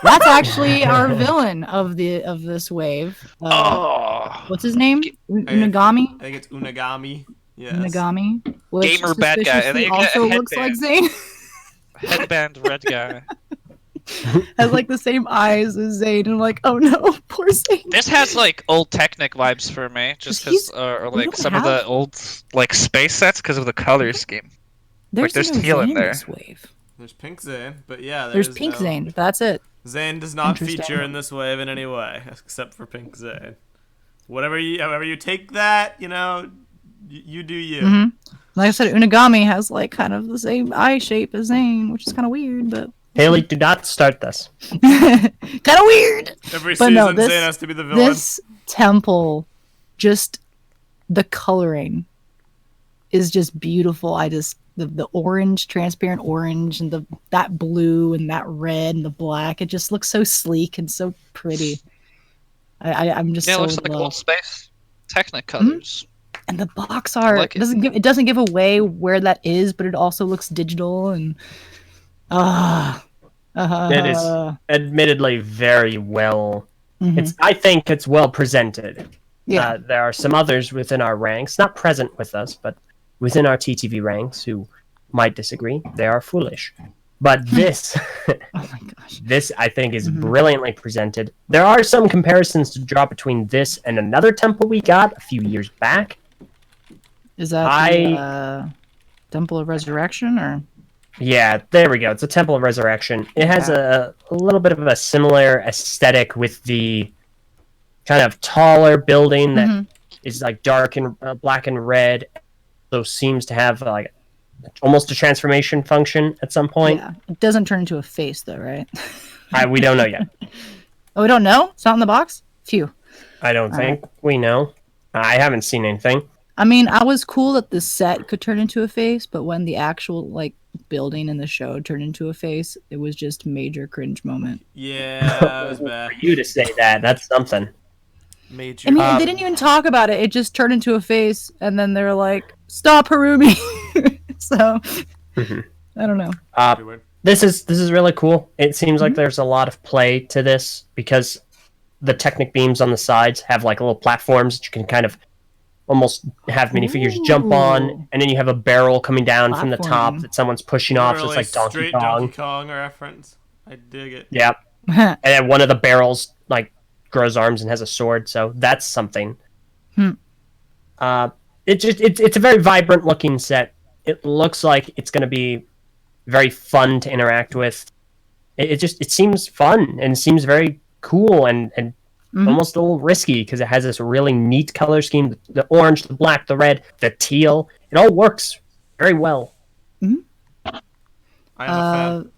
That's actually our villain of this wave. Oh, What's his name? Unagami. I think it's Unagami. Yes. Unagami. Which Gamer bad guy, and then suspiciously you get a also looks like headband. Zane. headband red guy. Has like the same eyes as Zane, and I'm like, oh no, poor Zane. This has like old Technic vibes for me, just because, He's- or we like don't some of the have- old like space sets because of the color scheme. There's there's no teal in Zane there. this wave. There's Pink Zane, but yeah, There's there's Pink no... Zane. That's it. Zane does not Interesting. feature in this wave in any way, except for Pink Zane. However you take that, you do you. Mhm. Like I said, Unagami has like kind of the same eye shape as Zane, which is kind of weird, but Haley, do not start this. kind of weird. Every But season, no, this- Zane has to be the villain. This temple, just the coloring is just beautiful. The orange, transparent orange, and that blue and that red and the black. It just looks so sleek and so pretty. I'm just Yeah, it so looks in like love. old space Technic colors. And the box art like it. doesn't give away where that is, but it also looks digital and It is admittedly very well. Mhm. I think it's well presented. Yeah. There are some others within our ranks, not present with us, but within our TTV ranks who might disagree. They are foolish. But this, Oh my gosh. this I think is brilliantly presented. There are some comparisons to draw between this and another temple we got a few years back. Is that the Temple of Resurrection or? Yeah, there we go. It's a Temple of Resurrection. It has a little bit of a similar aesthetic with the kind of taller building that is like dark and black and red. So seems to have like almost a transformation function at some point. Yeah, it doesn't turn into a face though, right? We don't know yet. Oh, we don't know? It's not in the box? Phew. I don't think we know. I haven't seen anything. I mean, I was cool that the set could turn into a face, but when the actual like building in the show turned into a face, it was just major cringe moment. Yeah, that was bad. For you to say that, that's something. Major. I mean, they didn't even talk about it. It just turned into a face, and then they're like, "Stop, Harumi." So, I don't know. This is really cool. It seems like there's a lot of play to this because the Technic beams on the sides have like little platforms that you can kind of almost have minifigures jump on, and then you have a barrel coming down from the top that someone's pushing off, so it's like Donkey straight Kong. Donkey Kong reference. I dig it. Yeah. And then one of the barrels like grows arms and has a sword, so that's something. It's a very vibrant looking set. It looks like it's going to be very fun to interact with. It seems fun and seems very cool and almost a little risky because it has this really neat color scheme: the orange, the black, the red, the teal. It all works very well. I'm a fan.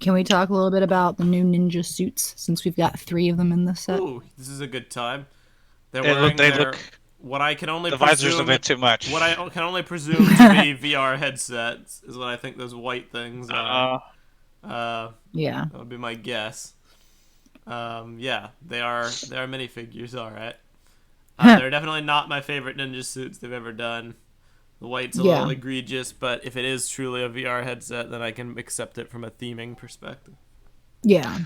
Can we talk a little bit about the new ninja suits since we've got 3 of them in this set? Ooh, this is a good time. They're They wearing look. what I can only The visor's a presume. bit too much. What I can only presume to be VR headsets is what I think those white things are. Yeah. That would be my guess. Yeah, they are minifigures, all right. They're definitely not my favorite ninja suits they've ever done. The white's a little egregious, but if it is truly a VR headset, then I can accept it from a theming perspective. Yeah.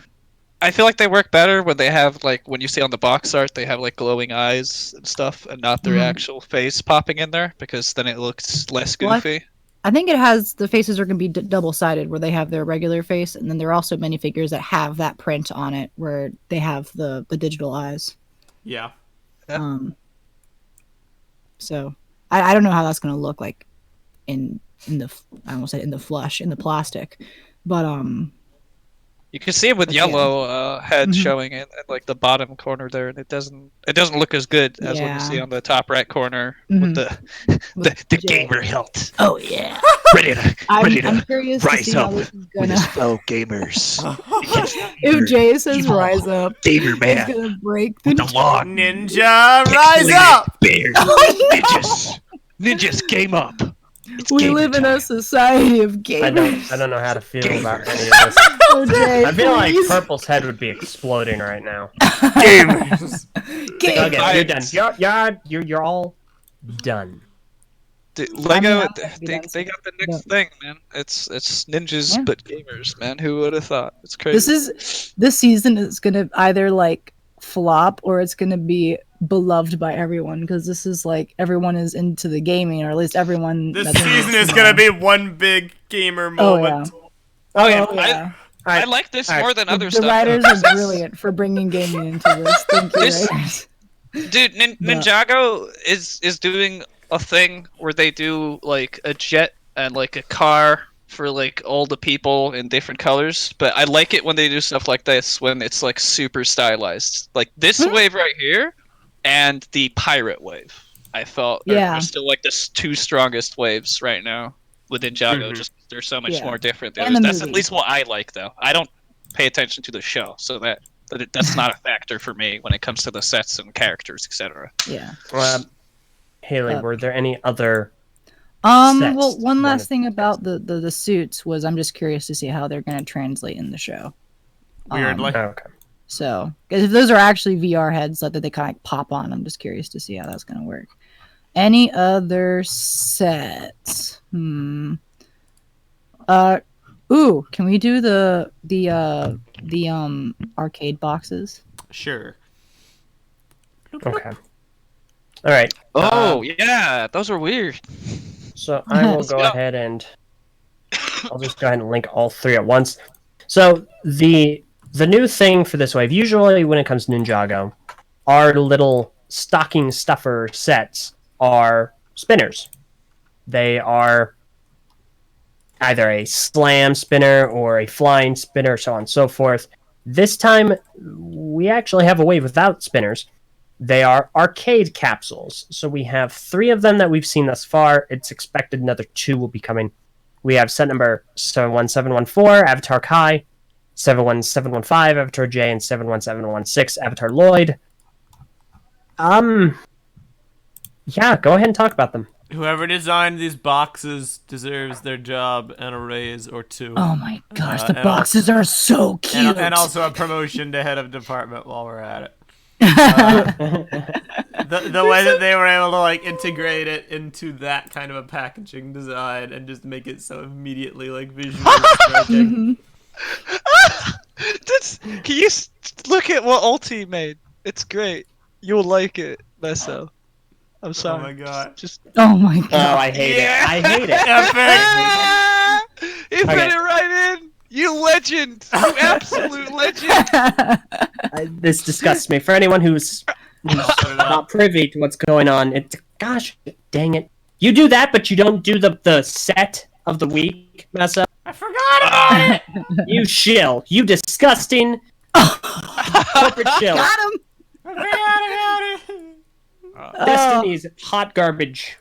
I feel like they work better when they have like when you see on the box art they have like glowing eyes and stuff, and not their actual face popping in there, because then it looks less goofy. I think it has the faces are going to be double-sided, where they have their regular face, and then there are also minifigures that have that print on it, where they have the digital eyes. Yeah. So I don't know how that's going to look like in the I almost said in the flesh, in the plastic, but You can see it with yellow head showing in like the bottom corner there, and it doesn't look as good as what you see on the top right corner with the gamer hilt. Oh yeah, ready to I'm curious to rise see how up this is with gonna. his fellow gamers. If Jay says evil rise up, gamer he's man gonna break with the. the long Ninja, rise up! bears. Ninjas game up. It's We gamer live in a time. society of gamers. I don't know how to feel about any of this. Oh, Jay, I feel like please. Purple's head would be exploding right now. Gamers. Okay, you're done. You're all done. Dude, Lego, I'm gonna be they done got the next soon. thing, man. It's ninjas, Yeah. but gamers, man. Who would have thought? It's crazy. This season is gonna either like flop or it's gonna be beloved by everyone, because this is like everyone is into the gaming, or at least everyone. This that's in season this is gonna be one big gamer Oh moment. yeah. Okay, Oh, yeah. I like this more than other The stuff. writers are brilliant for bringing gaming into this. Thank you, This- writers. Dude, Ninjago is doing a thing where they do like a jet and like a car for like all the people in different colors. But I like it when they do stuff like this, when it's like super stylized. Like this wave right here and the pirate wave. I felt are still like the 2 strongest waves right now with Ninjago. Just they're so much more different. And the That's at movie. least what I like, though. I don't pay attention to the show, so that's not a factor for me when it comes to the sets and characters, etc. Yeah. Haley, were there any other? Well, one last thing about the suits was I'm just curious to see how they're going to translate in the show. Weirdly. Okay. So, 'cause if those are actually VR heads that they kind of pop on, I'm just curious to see how that's going to work. Any other sets? Ooh, can we do the arcade boxes? Sure. Okay. All right. Oh yeah, those are weird. So I will Let's go go. ahead and I'll just go ahead and link all three at once. So the new thing for this wave, usually when it comes to Ninjago, our little stocking stuffer sets are spinners. They are either a slam spinner or a flying spinner, so on and so forth. This time, we actually have a wave without spinners. They are arcade capsules. So we have 3 of them that we've seen thus far. It's expected another 2 will be coming. We have set number 71714, Avatar Kai, 71715, Avatar J, and 71716, Avatar Lloyd. Yeah, go ahead and talk about them. Whoever designed these boxes deserves their job and a raise or 2. Oh my gosh, the and boxes are so cute. And also a promotion to head of department while we're at it. The way that they were able to like integrate it into that kind of a packaging design and just make it so immediately like visually striking. Can you look at what Ulti made? It's great. You'll like it, Meso. I'm Oh sorry. my god. Just Oh my god. Oh, I hate it. I hate it. Epic! You put Okay. it right in. You legend. You absolute legend. This disgusts me. For anyone who's not privy to what's going on, gosh dang it. You do that, but you don't do the set of the week, Messa. I forgot about it! You shill. You disgusting corporate shill. Got him. I forgot about it! Destiny's hot garbage.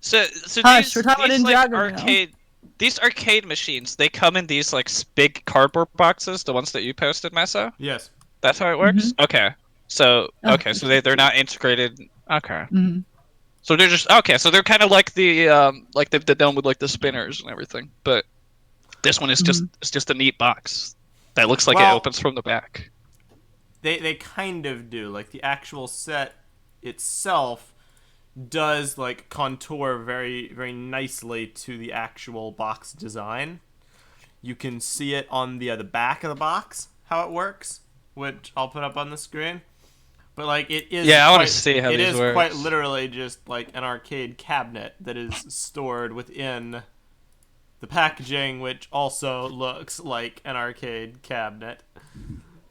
So Hush, we're talking these about like Ninjago now. these arcade machines, they come in these like big cardboard boxes, the ones that you posted, Meso? Yes. That's how it works? Mm-hmm. Okay. So Oh. okay, so they're not integrated. Okay. Mhm. So they're just okay, so they're kind of like the dome with like the spinners and everything, but this one is just it's just a neat box that looks like it Well- opens from the back. They kind of do. Like the actual set itself does like contour very very nicely to the actual box design. You can see it on the back of the box how it works, which I'll put up on the screen. But like it is Yeah, I wanna quite- see how it these is works. quite literally just like an arcade cabinet that is stored within the packaging, which also looks like an arcade cabinet.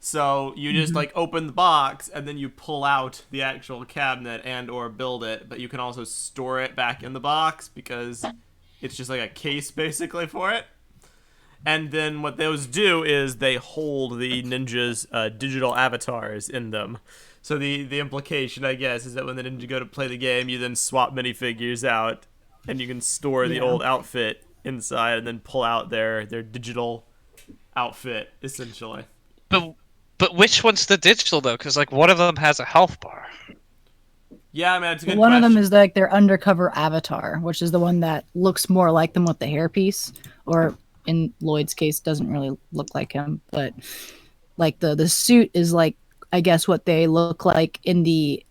So you just like open the box and then you pull out the actual cabinet and or build it, but you can also store it back in the box because it's just like a case basically for it. And then what those do is they hold the ninjas' digital avatars in them. So the implication, I guess, is that when the ninja go to play the game, you then swap minifigures out and you can store the Yeah. old outfit inside and then pull out their digital outfit, essentially. But which one's the digital though? Because like one of them has a health bar. Yeah, I mean, it's a good One of them question. is like their undercover avatar, which is the one that looks more like them with the hairpiece, or in Lloyd's case, doesn't really look like him. But like the suit is like, I guess, what they look like in the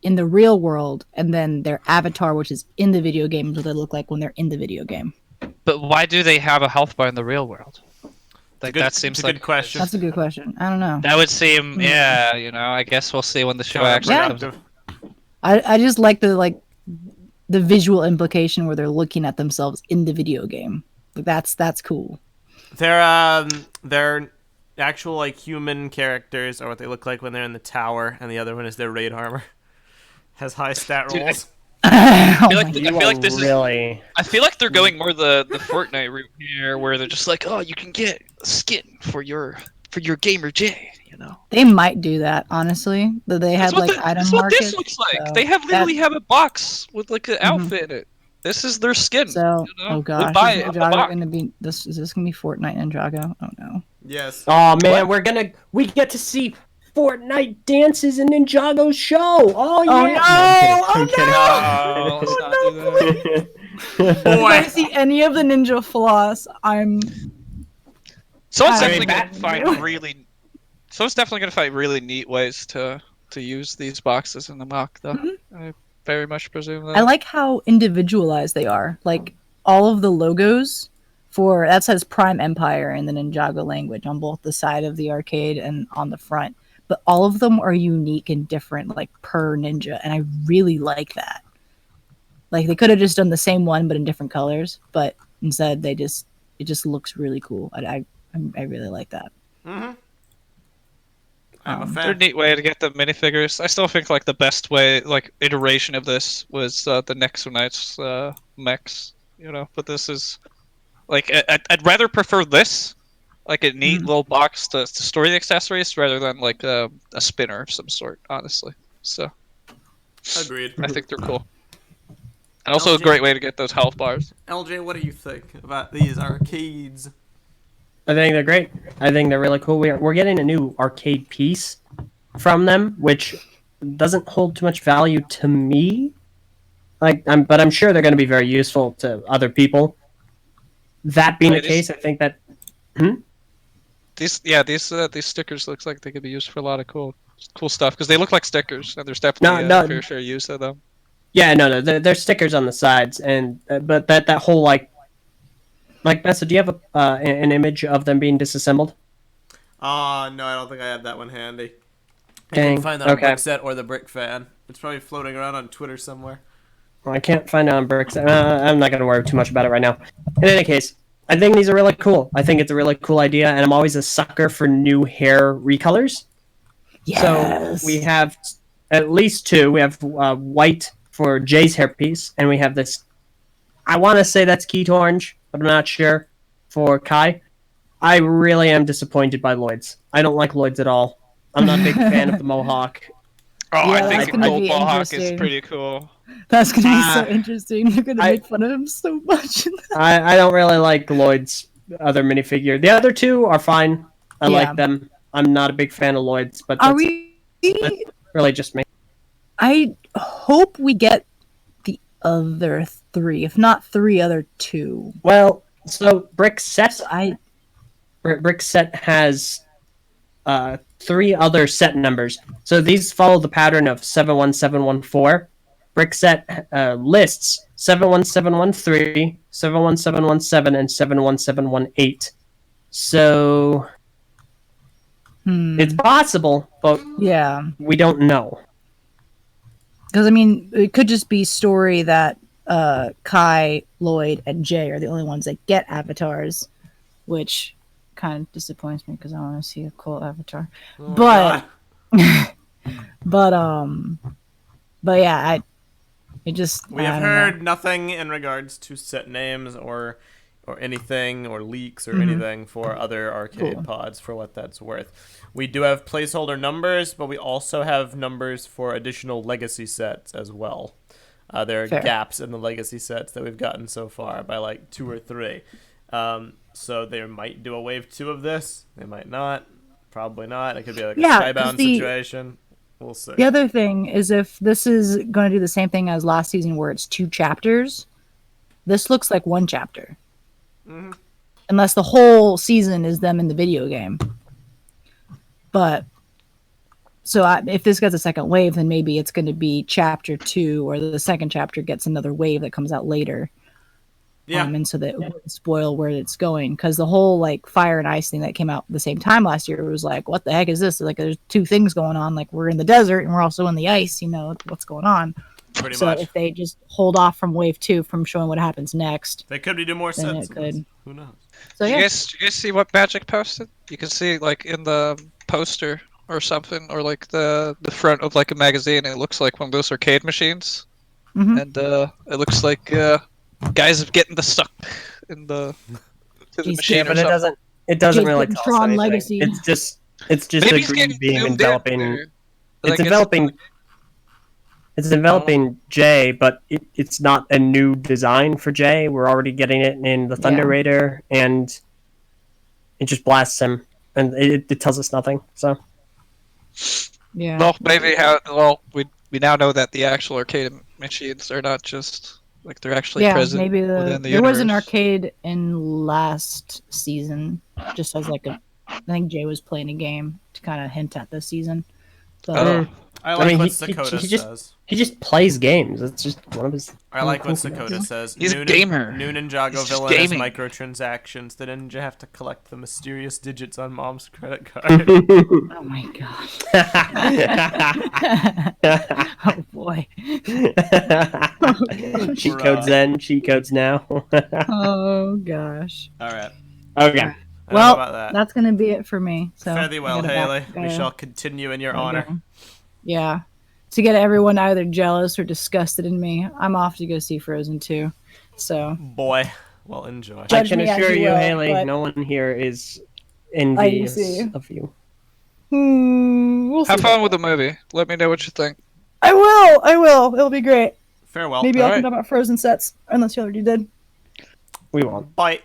real world, and then their avatar, which is in the video game, is what they look like when they're in the video game. But why do they have a health bar in the real world? Like good- that it's seems a like good question. That's a good question. I don't know. that would seem yeah, you know. I guess we'll see when the show actually comes. Counterproductive. I just like the visual implication where they're looking at themselves in the video game. Like that's cool. Their actual like human characters are what they look like when they're in the tower, and the other one is their raid armor. Has high stat Dude, rolls. I feel like- You I feel like are this is- really... I feel like they're going more the Fortnite route here, where they're just like, oh, you can get a skin for your gamer J, you know. They might do that, honestly. That they had That's what like the- item that's what markets. this looks like. so They have literally have a box with like an Mhm. outfit in it. This is their skin. So, you know? oh They gosh, buy is it in the Ninjago box. gonna be this? Is this gonna be Fortnite Ninjago? Oh no. Yes. Oh man, What? we get to see Fortnite dances in Ninjago's show. Oh yeah. Oh, no! I'm kidding. No, let's not do that. If I Boy. see any of the ninja floss, I'm. Someone's I definitely mean, gonna find really. Someone's definitely gonna find really neat ways to use these boxes in the mock, though. I very much presume that. I like how individualized they are. Like all of the logos that says Prime Empire in the Ninjago language on both the side of the arcade and on the front. But all of them are unique and different, like per ninja, and I really like that. Like they could have just done the same one but in different colors, but instead it just looks really cool. I really like that. Mm-hmm. I'm a They're a fan. neat way to get the minifigures. I still think like the best way, like iteration of this was the Nexo Knights mechs, you know. But this is like I'd rather prefer this, like a neat little box to store the accessories, rather than like a spinner of some sort. Honestly, so Agreed. I think they're cool, and also a LJ? great way to get those health bars. LJ, what do you think about these arcades? I think they're great. I think they're really cool. We're getting a new arcade piece from them, which doesn't hold too much value to me. But I'm sure they're going to be very useful to other people. That being the case, I think that. These stickers looks like they could be used for a lot of cool stuff because they look like stickers, and there's definitely a fair share use of them. Yeah, no, they're stickers on the sides, and but that whole like Mesa, do you have an image of them being disassembled? No, I don't think I have that one handy. I Dang, can find that on okay. BrickSet or the BrickFan. It's probably floating around on Twitter somewhere. Well, I can't find it on Bricks. I'm not going to worry too much about it right now. In any case, I think these are really cool. I think it's a really cool idea, and I'm always a sucker for new hair recolors. Yes. So we have at least two. We have white for Jay's hairpiece, and we have this. I want to say that's Keat Orange, but I'm not sure. For Kai, I really am disappointed by Lloyd's. I don't like Lloyd's at all. I'm not a big fan of the Mohawk. Oh, Yeah, I that's think gonna Gold be Mohawk is interesting. pretty cool. That's gonna be so interesting. They're gonna I- make fun of him so much. I don't really like Lloyd's other minifigure. The other two are fine. I Yeah. like them. I'm not a big fan of Lloyd's, but Are that's we? really just me. I hope we get the other three, if not three, other two. Well, so BrickSet I BrickSet has three other set numbers. So these follow the pattern of 71714. BrickSet lists 71713, 71717, and 71718. So it's possible, but yeah, we don't know. because I mean, it could just be story that Kai, Lloyd, and Jay are the only ones that get avatars, which kind of disappoints me because I want to see a cool avatar. But but yeah, We have heard nothing in regards to set names or anything or leaks or anything for other arcade pods for what that's worth. We do have placeholder numbers, but we also have numbers for additional legacy sets as well. There are gaps in the legacy sets that we've gotten so far by like 2 or 3. So they might do a wave 2 of this. They might not. Probably not. It could be like a Skybound situation. We'll see. The other thing is if this is going to do the same thing as last season where it's 2 chapters, this looks like 1 chapter. Unless the whole season is them in the video game. But, so if this gets a second wave, then maybe it's going to be chapter 2 or the second chapter gets another wave that comes out later. Yeah. And so that it wouldn't spoil where it's going. Because the whole like fire and ice thing that came out at the same time last year was like, what the heck is this? Like there's 2 things going on. Like we're in the desert and we're also in the ice, you know, what's going on. Pretty So much. if they just hold off from wave 2 from showing what happens next, They could do more then sets. it could. Who knows? So Did yeah. you guys see what Magic posted? You can see like in the poster or something, or like the front of like a magazine. It looks like one of those arcade machines, and it looks like guys are getting the stuck in the to the Jeez, machine. Yeah, or but something. it doesn't Jay's really putting tell us Tron anything. Legacy. It's just Maybe a he's green getting beam zoomed in enveloping. there. It's Like, enveloping. It's enveloping Jay, but it's not a new design for Jay. We're already getting it in the Thunder Yeah. Raider, and it just blasts him, and it tells us nothing. So Yeah. Well, maybe we now know that the actual arcade machines are not just like they're actually present maybe within the there was an universe. arcade in last season, just as like I think Jay was playing a game to kind of hint at this season. But Oh, I like mean, what he Sakota just says. he just plays games. That's just one of his. I like what Sakota says. He's a gamer. New Ninjago He's just villain has gaming. microtransactions. The ninja have to collect the mysterious digits on mom's credit card. Oh my gosh. Oh boy. Cheat codes then, cheat codes now. Oh gosh. All right. Okay. I don't know Well, about that. that's gonna be it for me. So Fare thee well, I gotta Haley. back- We gotta- shall continue in your gotta honor. go. Yeah. To get everyone either jealous or disgusted in me, I'm off to go see Frozen 2. So Boy, well, enjoy. I Judge can me as assure you you, will, Haley, but- no one here is envious see. of you. we'll see. Have fun with the movie. Let me know what you think. I will. I will. It'll be great. Farewell. Maybe I'll alright. come about Frozen sets, unless you already did. We won't. Bye.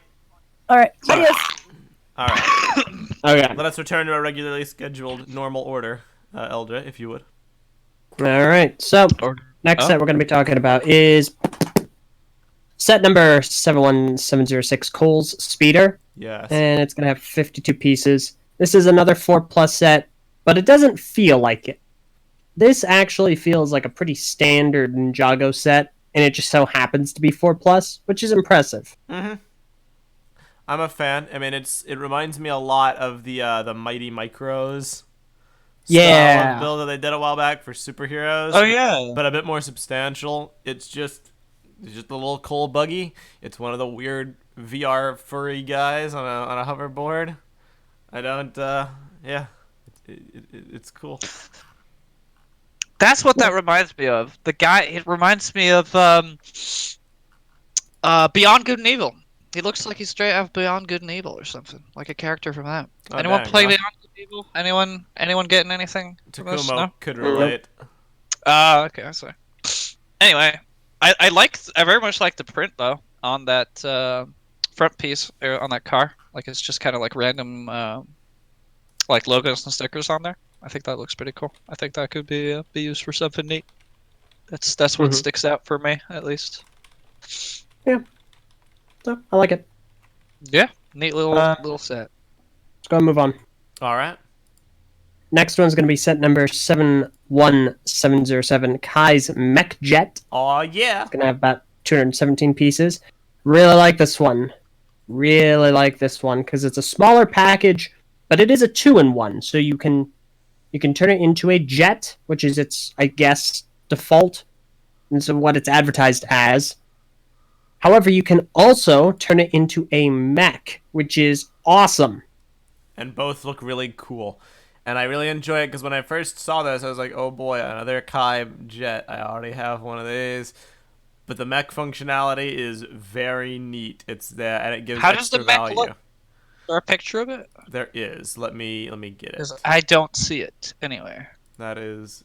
All right. Adios. All right. Okay. Let us return to our regularly scheduled normal order, Eldra, if you would. All right. So Or- next Oh. set we're going to be talking about is set number 71706, Cole's Speeder, Yes. and it's going to have 52 pieces. This is another 4+ set, but it doesn't feel like it. This actually feels like a pretty standard Ninjago set, and it just so happens to be 4+, which is impressive. Mm-hmm. I'm a fan. I mean, it reminds me a lot of the Mighty Micros. Style Yeah. of build that they did a while back for superheroes. Oh yeah. But a bit more substantial. It's just a little Cole buggy. It's one of the weird VR furry guys on a hoverboard. I don't. Yeah. It's cool. That's what that reminds me of. The guy. It reminds me of Beyond Good and Evil. He looks like he's straight out of Beyond Good and Evil or something, like a character from that. Oh, Anyone dang, play huh? Beyond Good and Evil? Anyone getting anything? from this? Takumo No? could relate. Okay, I see. Anyway, I very much like the print though on that front piece on that car. Like it's just kind of like random like logos and stickers on there. I think that looks pretty cool. I think that could be used for something neat. That's what Mhm. sticks out for me at least. So I like it. Yeah, neat little little set. Let's go and move on. All right. Next one's going to be set number 71707, Kai's Mech Jet. Oh yeah. It's going to have about 217 pieces. Really like this one. Really like this one because it's a smaller package, but it is a 2-in-1. So you can turn it into a jet, which is its, I guess, default, and so what it's advertised as. However, you can also turn it into a mech, which is awesome. And both look really cool. And I really enjoy it because when I first saw this, I was like, oh boy, another Kai jet. I already have one of these. But the mech functionality is very neat. It's there, and it gives How does the extra mech value. look? Is there a picture of it? There is. Let me get it. 'Cause I don't see it anywhere. That is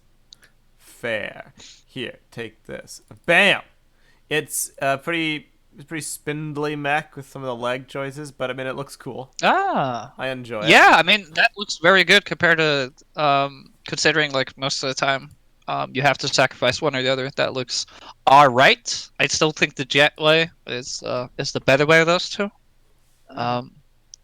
fair. Here, take this. Bam! It's pretty spindly mech with some of the leg choices, but I mean, it looks cool. Ah. I enjoy it. Yeah, I mean that looks very good compared to considering like most of the time you have to sacrifice one or the other. That looks all right. I still think the jet way is the better way of those two.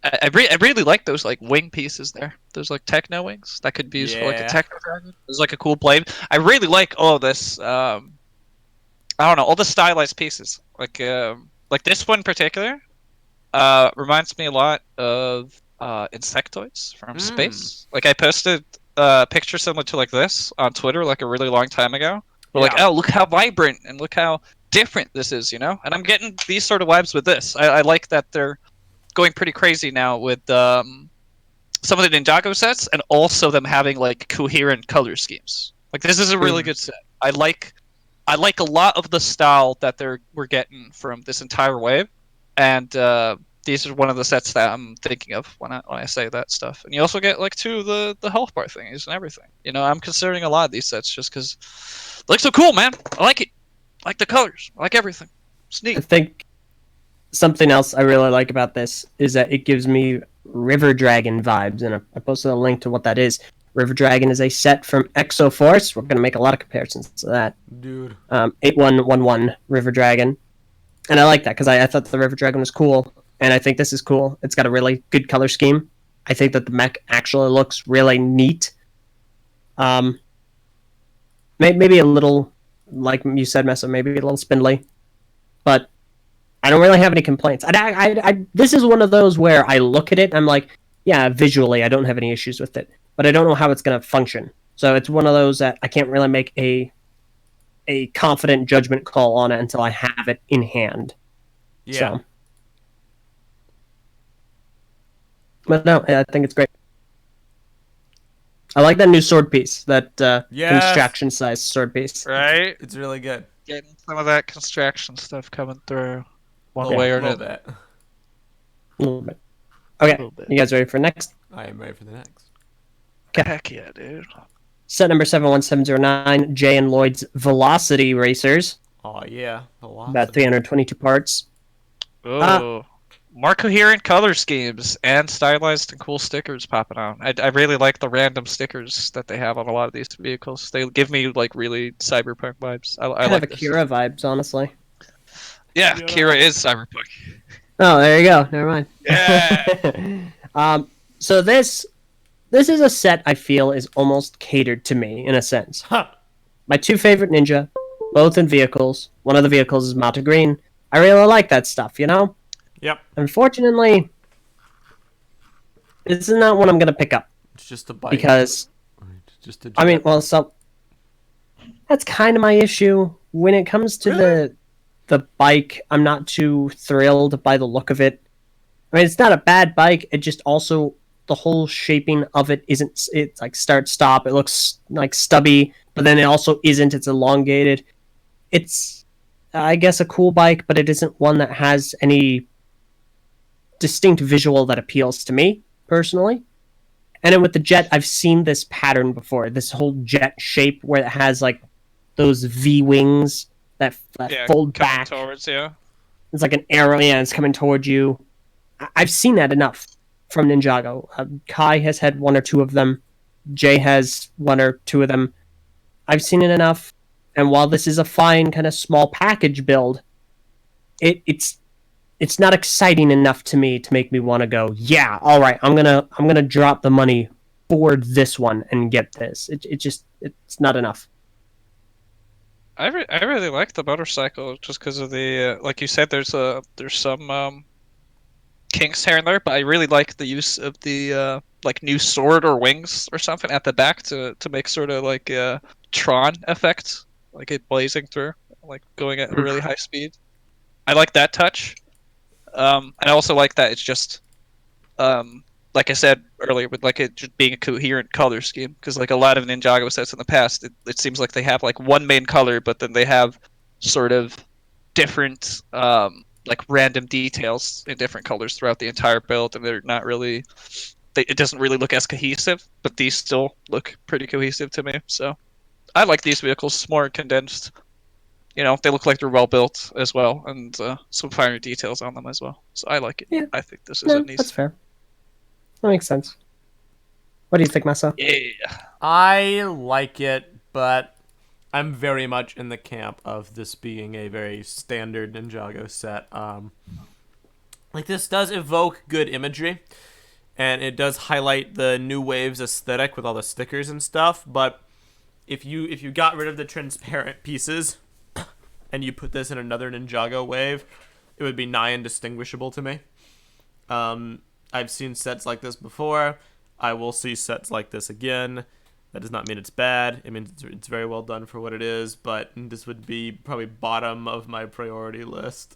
I really like those like wing pieces there. Those like techno wings that could be used for like a Yeah. techno dragon. There's like a cool blade. I really like all of this. I don't know, all the stylized pieces. Like this one in particular reminds me a lot of insectoids from space. Like I posted a picture similar to like this on Twitter like a really long time ago. We're like, Yeah. oh, look how vibrant and look how different this is, you know? And I'm getting these sort of vibes with this. I like that they're going pretty crazy now with some of the Ninjago sets and also them having like coherent color schemes. Like this is a really good set. I like a lot of the style that we're getting from this entire wave, and these are one of the sets that I'm thinking of when I say that stuff. And you also get like two of the health bar thingies and everything. You know, I'm considering a lot of these sets just because it looks so cool, man. I like it. I like the colors. I like everything. It's neat. I think something else I really like about this is that it gives me River Dragon vibes, and I posted a link to what that is. River Dragon is a set from Exoforce. We're going to make a lot of comparisons to that. Dude. 8111 River Dragon. And I like that because I thought the River Dragon was cool, and I think this is cool. It's got a really good color scheme. I think that the mech actually looks really neat. Maybe a little, like you said, Mesa, maybe a little spindly, but I don't really have any complaints. This is one of those where I look at it, and I'm like, yeah, visually, I don't have any issues with it, but I don't know how it's going to function. So it's one of those that I can't really make a confident judgment call on it until I have it in hand. Yeah. So. But no, I think it's great. I like that new sword piece, that Yes. construction-sized sword piece. Right? It's really good. Getting some of that construction stuff coming through one Yeah, way or a little another. bit. A little bit. Okay, Little bit. you guys ready for next? I am ready for the next. Heck yeah, dude. Set number 71709, Jay and Lloyd's Velocity Racers. Oh yeah, About 322 parts. Oh. More coherent color schemes and stylized and cool stickers popping out. I really like the random stickers that they have on a lot of these vehicles. They give me like really cyberpunk vibes. I Kind like of this. Akira vibes, honestly. Yeah, Yeah. Kira is cyberpunk. Oh, there you go. Never mind. Yeah. So this is a set I feel is almost catered to me, in a sense. Huh. My two favorite ninja, both in vehicles. One of the vehicles is Mata Green. I really like that stuff, you know? Yep. Unfortunately, this is not one I'm going to pick up. It's just a bike. Because, It's just a I mean, well, so that's kind of my issue. When it comes to the bike, I'm not too thrilled by the look of it. I mean, it's not a bad bike. It just also, the whole shaping of it isn't, it's like start, stop. It looks like stubby, but then it also isn't. It's elongated. It's, I guess, a cool bike, but it isn't one that has any distinct visual that appeals to me, personally. And then with the jet, I've seen this pattern before. This whole jet shape where it has, like, those V-wings that fold coming back. towards you. It's like an arrow, yeah, it's coming towards you. I've seen that enough from Ninjago. Kai has had one or two of them. Jay has one or two of them. I've seen it enough. And while this is a fine kind of small package build, it's not exciting enough to me to make me want to go, yeah, all right, I'm gonna drop the money for this one and get this. It's not enough. I really like the motorcycle just because of the like you said. There's some kinks here and there, but I really like the use of the like new sword or wings or something at the back to make sort of like a Tron effect, like it blazing through, like going at a really high speed. I like that touch. And I also like that it's just like I said earlier, with like it just being a coherent color scheme, because like a lot of Ninjago sets in the past, it seems like they have like one main color, but then they have sort of different like random details in different colors throughout the entire build, and they're not really it doesn't really look as cohesive, but these still look pretty cohesive to me. So I like these vehicles more condensed. You know, they look like they're well built as well, and some finer details on them as well. So I like it. Yeah. I think this is a nice. That's fair. That makes sense. What do you think, Massa? Yeah. I like it, but I'm very much in the camp of this being a very standard Ninjago set. Like, this does evoke good imagery, and it does highlight the new wave's aesthetic with all the stickers and stuff. But if you got rid of the transparent pieces and you put this in another Ninjago wave, it would be nigh indistinguishable to me. I've seen sets like this before. I will see sets like this again. That does not mean it's bad. It means it's very well done for what it is, but this would be probably bottom of my priority list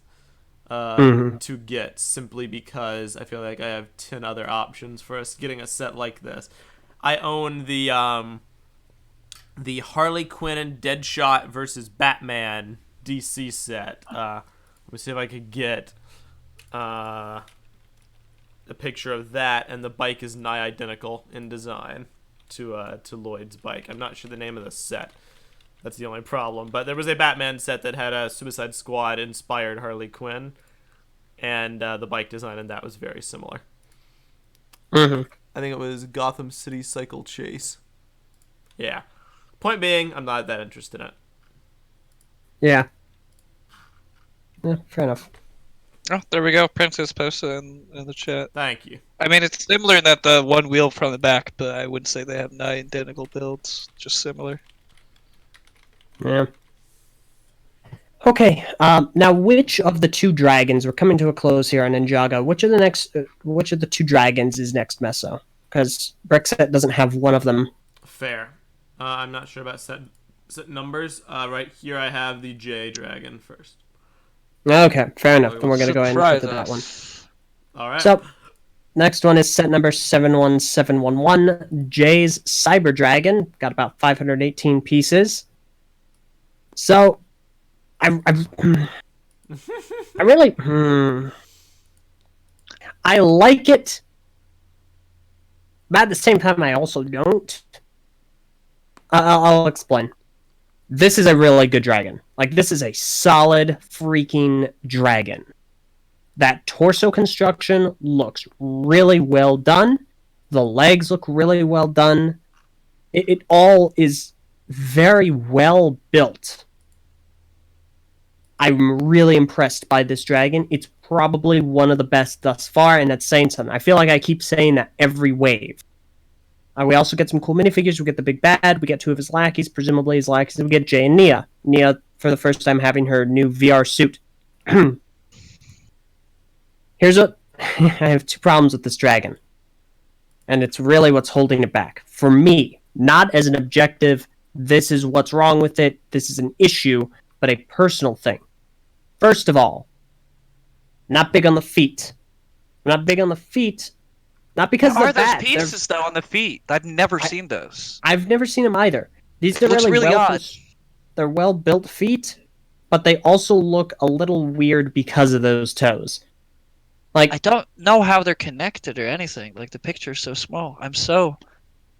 to get, simply because I feel like I have 10 other options for us getting a set like this. I own the Harley Quinn and Deadshot versus Batman DC set. Let me see if I could get a picture of that, and the bike is nigh identical in design to Lloyd's bike. I'm not sure the name of the set. That's the only problem. But there was a Batman set that had a Suicide Squad inspired Harley Quinn, and the bike design in that was very similar. Mm-hmm. I think it was Gotham City Cycle Chase. Yeah. Point being, I'm not that interested in it. Yeah, fair enough. Oh, there we go. Princess posted in the chat. Thank you. I mean, it's similar in that the one wheel from the back, but I wouldn't say they have nigh identical builds. Just similar. Yeah. Okay. Now, which of the two dragons? We're coming to a close here on Ninjago. Which of the next? Which of the two dragons is next Meso? Because BrickFeed doesn't have one of them. Fair. I'm not sure about set numbers. Right here, I have the J dragon first. Okay, fair enough. Then we're gonna go ahead and Surprise get to that one. us. All right. So, next one is set number 71711. Jay's Cyber Dragon. Got about 518 pieces. So, I really, I like it, but at the same time, I also don't. I'll explain. This is a really good dragon. Like, this is a solid freaking dragon. That torso construction looks really well done. The legs look really well done. It all is very well built. I'm really impressed by this dragon. It's probably one of the best thus far, and that's saying something. I feel like I keep saying that every wave. We also get some cool minifigures. We get the Big Bad. We get two of his lackeys, presumably his lackeys. We get Jay and Nia. Nia, for the first time, having her new VR suit. Here's what... I have two problems with this dragon. And it's really what's holding it back. For me, not as an objective, this is what's wrong with it, this is an issue, but a personal thing. First of all, not big on the feet. I'm not big on the feet, not because What they're are those bad. pieces though on the feet? I've never seen those. I've never seen them either. These are Looks really odd. They're well-built feet, but they also look a little weird because of those toes. Like, I don't know how they're connected or anything. Like the picture's so small. I'm so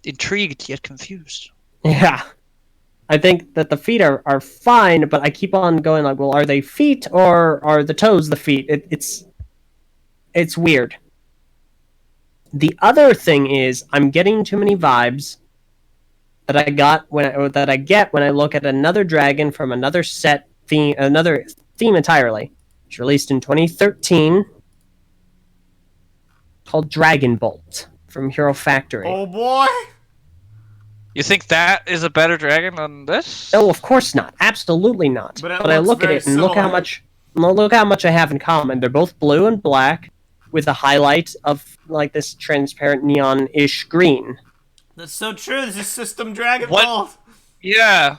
intrigued yet confused. yeah. I think that the feet are fine, but I keep on going like, well, are they feet or are the toes the feet? It's weird. The other thing is I'm getting too many vibes that I get when I look at another dragon from another theme entirely. It's released in 2013 called Dragon Bolt from Hero Factory. Oh boy. You think that is a better dragon than this? No, of course not. Absolutely not. But it I looks look at very it and look how much I have in common. They're both blue and black with a highlight of like this transparent neon-ish green. That's so true. This is System Dragon What? Ball. Yeah.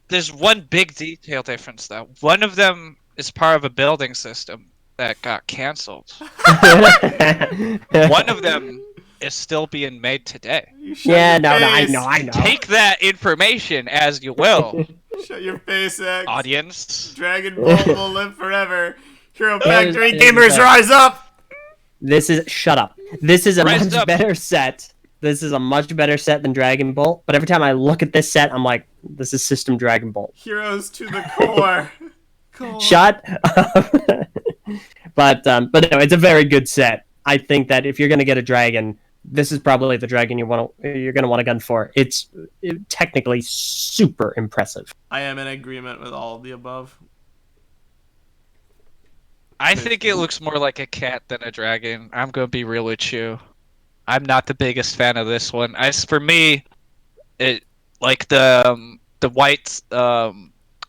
There's one big detail difference though. One of them is part of a building system that got canceled. One of them is still being made today. You shut Yeah, your no, I face. know. Take that information as you will, Shut your face, X. audience. Dragon Ball will live forever. Hero Yeah, Factory yeah, gamers yeah. rise up. Shut up. This is a Rise much up. better set. This is a much better set than Dragon Bolt. But every time I look at this set, I'm like, this is System Dragon Bolt. Heroes to the core. Core. Shut up. But no, it's a very good set. I think that if you're gonna get a dragon, this is probably the dragon you're gonna want a gun for. It's technically super impressive. I am in agreement with all of the above. I think it looks more like a cat than a dragon. I'm gonna be real with you. I'm not the biggest fan of this one. For me, it like the white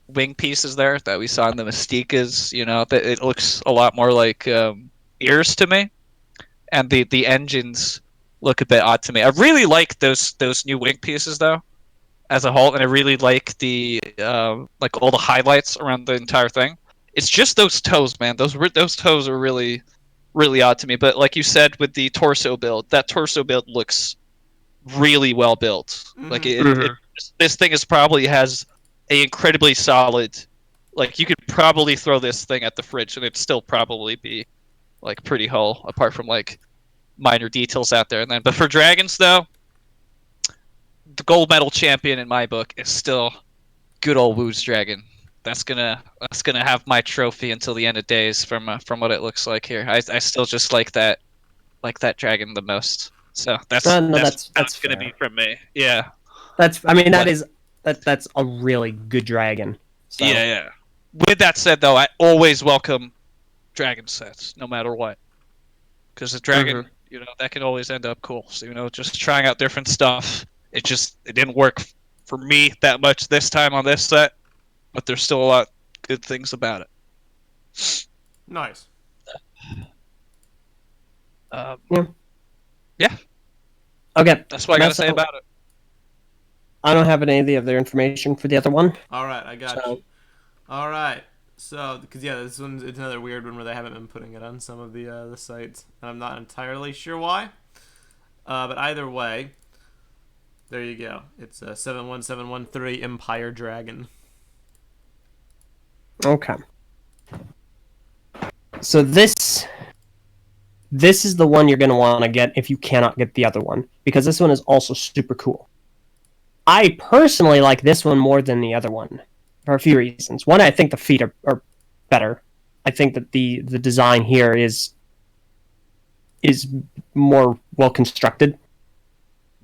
wing pieces there that we saw in the Mystikas. You know, that it looks a lot more like ears to me, and the engines look a bit odd to me. I really like those new wing pieces though, as a whole, and I really like the like all the highlights around the entire thing. It's just those toes, man. Those toes are really, really odd to me. But like you said, with the torso build, that torso build looks really well built. Like this thing probably has a incredibly solid. Like you could probably throw this thing at the fridge and it'd still probably be like pretty whole, apart from like minor details out there. And then, but for dragons though, the gold medal champion in my book is still good old Woo's dragon. That's gonna have my trophy until the end of days from what it looks like here. I still just like that dragon the most. So that's gonna be from me. Yeah. That's a really good dragon. So. Yeah. With that said though, I always welcome dragon sets, no matter what. Because a dragon, that can always end up cool. So just trying out different stuff. It didn't work for me that much this time on this set, but there's still a lot of good things about it. Nice. Yeah, Okay, that's what I gotta Messa, say about it. I don't have any of the other information for the other one. All right, I got So- you. All right. So, because this one's it's another weird one where they haven't been putting it on some of the sites, and I'm not entirely sure why. But either way, there you go. It's 71713 Empire Dragon. Okay. So this is the one you're going to want to get if you cannot get the other one, because this one is also super cool. I personally like this one more than the other one for a few reasons. One, I think the feet are better. I think that the design here is more well constructed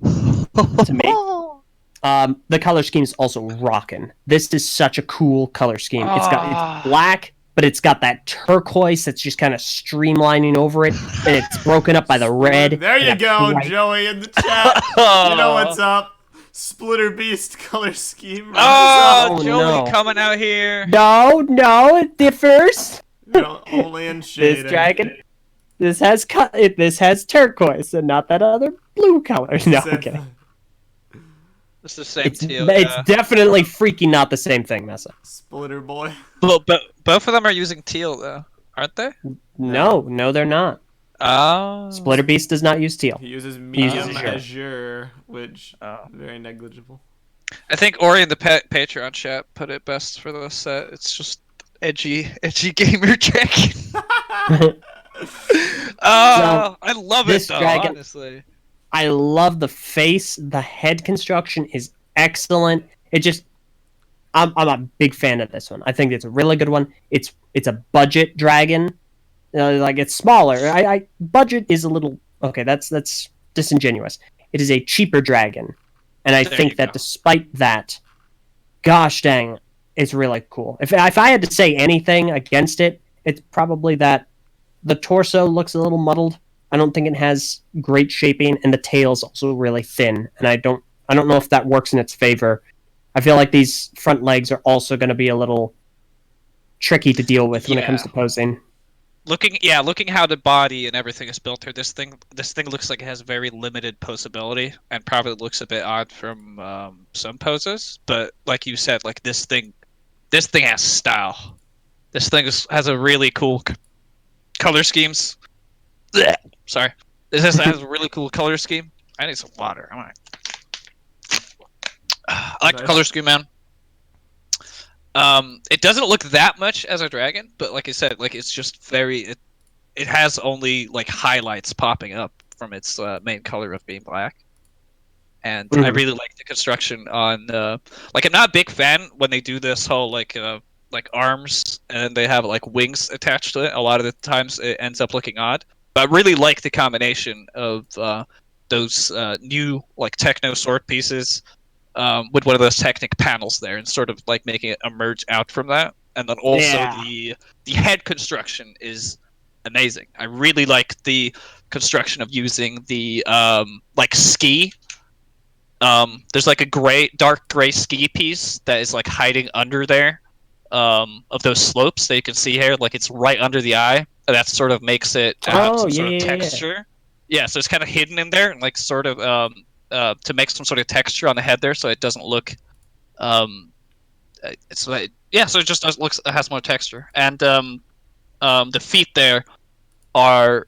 to me. The color scheme is also rockin'. This is such a cool color scheme. It's black, but it's got that turquoise that's just kind of streamlining over it, and it's broken up by the red. There you and go, bright- Joey in the chat. You know what's up. Splitter Beast color scheme. Oh, Oh, Joey no. coming out here. No, it differs. Only in shading. This dragon, this has turquoise and not that other blue color. No, Same- okay. It's the same It's teal. definitely freaking not the same thing, Messa. Splitter boy. But both of them are using teal though, aren't they? No, they're not. Oh. Splitter Beast does not use teal. He uses medium uses azure, which Oh. very negligible. I think Ori in the Patreon chat put it best for the set. It's just edgy gamer dragon. Oh, I love it this though. dragon- Honestly. I love the face. The head construction is excellent. I'm a big fan of this one. I think it's a really good one. It's a budget dragon. Like, it's smaller. Budget is a little okay. That's disingenuous. It is a cheaper dragon, and I There you think that go. despite that, gosh dang, it's really cool. If I had to say anything against it, it's probably that the torso looks a little muddled. I don't think it has great shaping, and the tail's also really thin. And I don't know if that works in its favor. I feel like these front legs are also going to be a little tricky to deal with when it comes Yeah. to posing. Looking how the body and everything is built here, this thing looks like it has very limited posability and probably looks a bit odd from some poses. But like you said, like this thing has style. This thing has a really cool color schemes. Blech. Sorry, this has a really cool color scheme. I need some water. I like the Nice. color scheme, man. It doesn't look that much as a dragon, but like I said, like it's just it has only like highlights popping up from its main color of being black. And I really like the construction on like I'm not a big fan when they do this whole like arms and they have like wings attached to it. A lot of the times it ends up looking odd. But I really like the combination of those new like techno sword pieces with one of those Technic panels there, and sort of like making it emerge out from that. And then also the head construction is amazing. I really like the construction of using the like ski. There's like a dark gray ski piece that is like hiding under there of those slopes that you can see here. Like it's right under the eye. And that sort of makes it have some sort of texture. Yeah, so it's kind of hidden in there, and like sort of to make some sort of texture on the head there, so it doesn't look. It's like so it just it has more texture, and the feet there are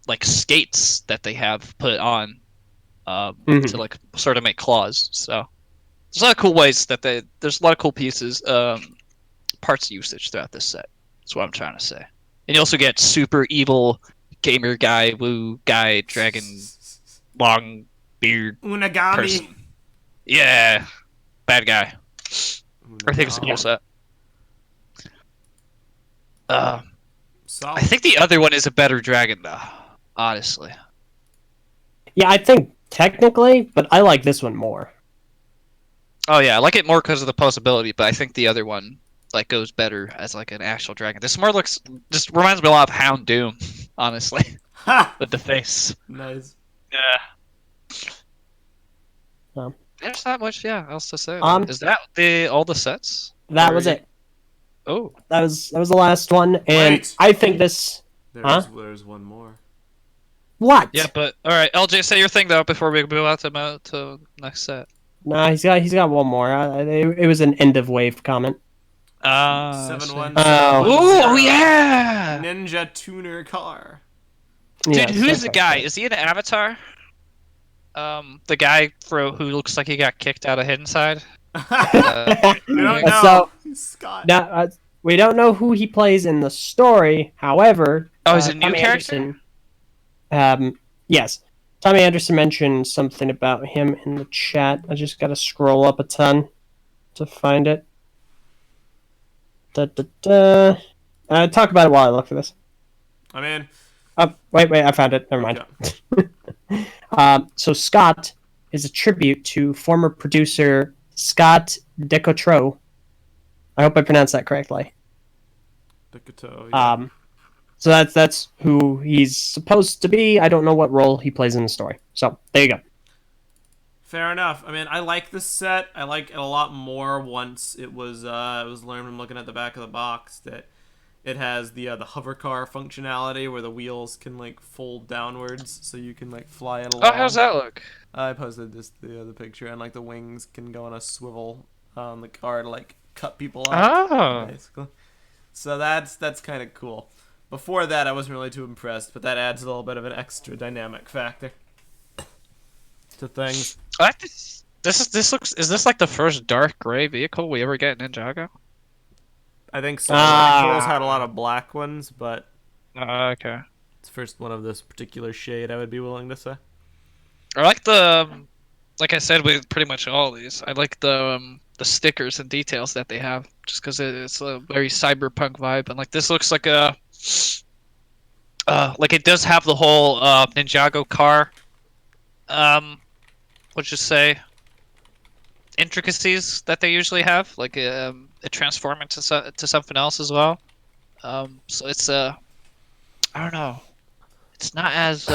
like skates that they have put on to like sort of make claws. So there's a lot of cool ways that there's a lot of cool pieces, parts usage throughout this set. That's what I'm trying to say. And you also get super evil gamer guy, woo guy, dragon, long beard Unagami. person. Yeah, bad guy. I think it's a cool set. I Solid. think the other one is a better dragon, though. Honestly. Yeah, I think technically, but I like this one more. Oh yeah, I like it more because of the possibility, but I think the other one like goes better as like an actual dragon. This more just reminds me a lot of Hound Doom, honestly, Ha! with the face. Nice. Yeah. Well. There's not much, else to say. Um, Is that all the sets? That Or was it. Oh, That was the last one, and Wait. I think this. There's one more. What? yeah, but all right, LJ, say your thing though before we move on to next set. No, he's got one more. It was an end of wave comment. I see. 7170. Oh yeah, Ninja tuner car. dude, Yeah, who's the stuff guy? like Is he an avatar? The guy who looks like he got kicked out of Hidden Side. that. We don't know. So Scott. now, we don't know who he plays in the story. However, Oh, he's a new Tommy character? Anderson, yes, Tommy Anderson mentioned something about him in the chat. I just gotta scroll up a ton to find it. Talk about it while I look for this. I mean, Wait, I found it. Never mind. yeah. So Scott is a tribute to former producer Scott Decotro. I hope I pronounced that correctly. Decato, yeah. So that's who he's supposed to be. I don't know what role he plays in the story. So there you go. Fair enough. I mean, I like this set. I like it a lot more once it was learned from looking at the back of the box that it has the hover car functionality where the wheels can like fold downwards so you can like fly it along. Oh, how's that look? I posted this the other picture, and like the wings can go on a swivel on the car to like cut people up. Oh. Basically. So that's kind of cool. Before that, I wasn't really too impressed, but that adds a little bit of an extra dynamic factor to things. I like this. Is this like the first dark gray vehicle we ever get in Ninjago? I think so. Cole's had a lot of black ones, but Okay. it's the first one of this particular shade, I would be willing to say. I like like I said with pretty much all these. I like the stickers and details that they have, just because it's a very cyberpunk vibe, and like this looks like like it does have the whole Ninjago car. Let's just say intricacies that they usually have, like it transform into something else as well. So it's I don't know. It's not as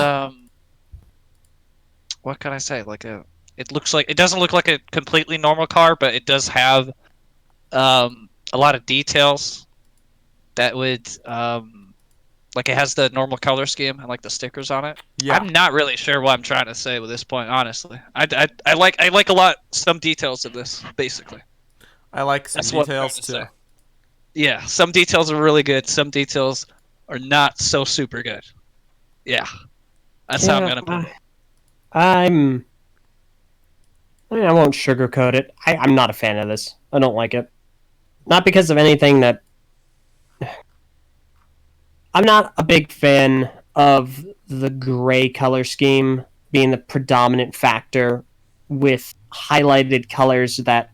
what can I say? It doesn't look like a completely normal car, but it does have a lot of details that would like it has the normal color scheme and like the stickers on it. Yeah. I'm not really sure what I'm trying to say with this point, honestly. I like a lot some details of this, basically. I like some That's what I'm details trying too. to say. Yeah, some details are really good, some details are not so super good. Yeah. That's how I'm gonna put it. I mean, I won't sugarcoat it. I'm not a fan of this. I don't like it. Not because of anything that... I'm not a big fan of the gray color scheme being the predominant factor with highlighted colors that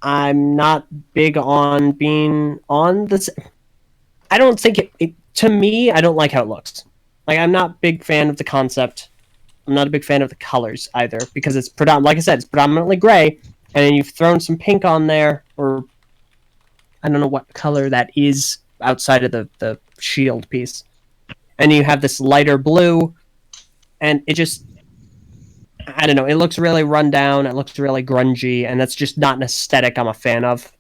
I'm not big on being on this. I don't think to me, I don't like how it looks. Like, I'm not a big fan of the concept. I'm not a big fan of the colors either, because it's like I said, it's predominantly gray, and then you've thrown some pink on there, or I don't know what color that is outside of the shield piece. And you have this lighter blue, and it just, I don't know, it looks really run down, it looks really grungy, and that's just not an aesthetic I'm a fan of.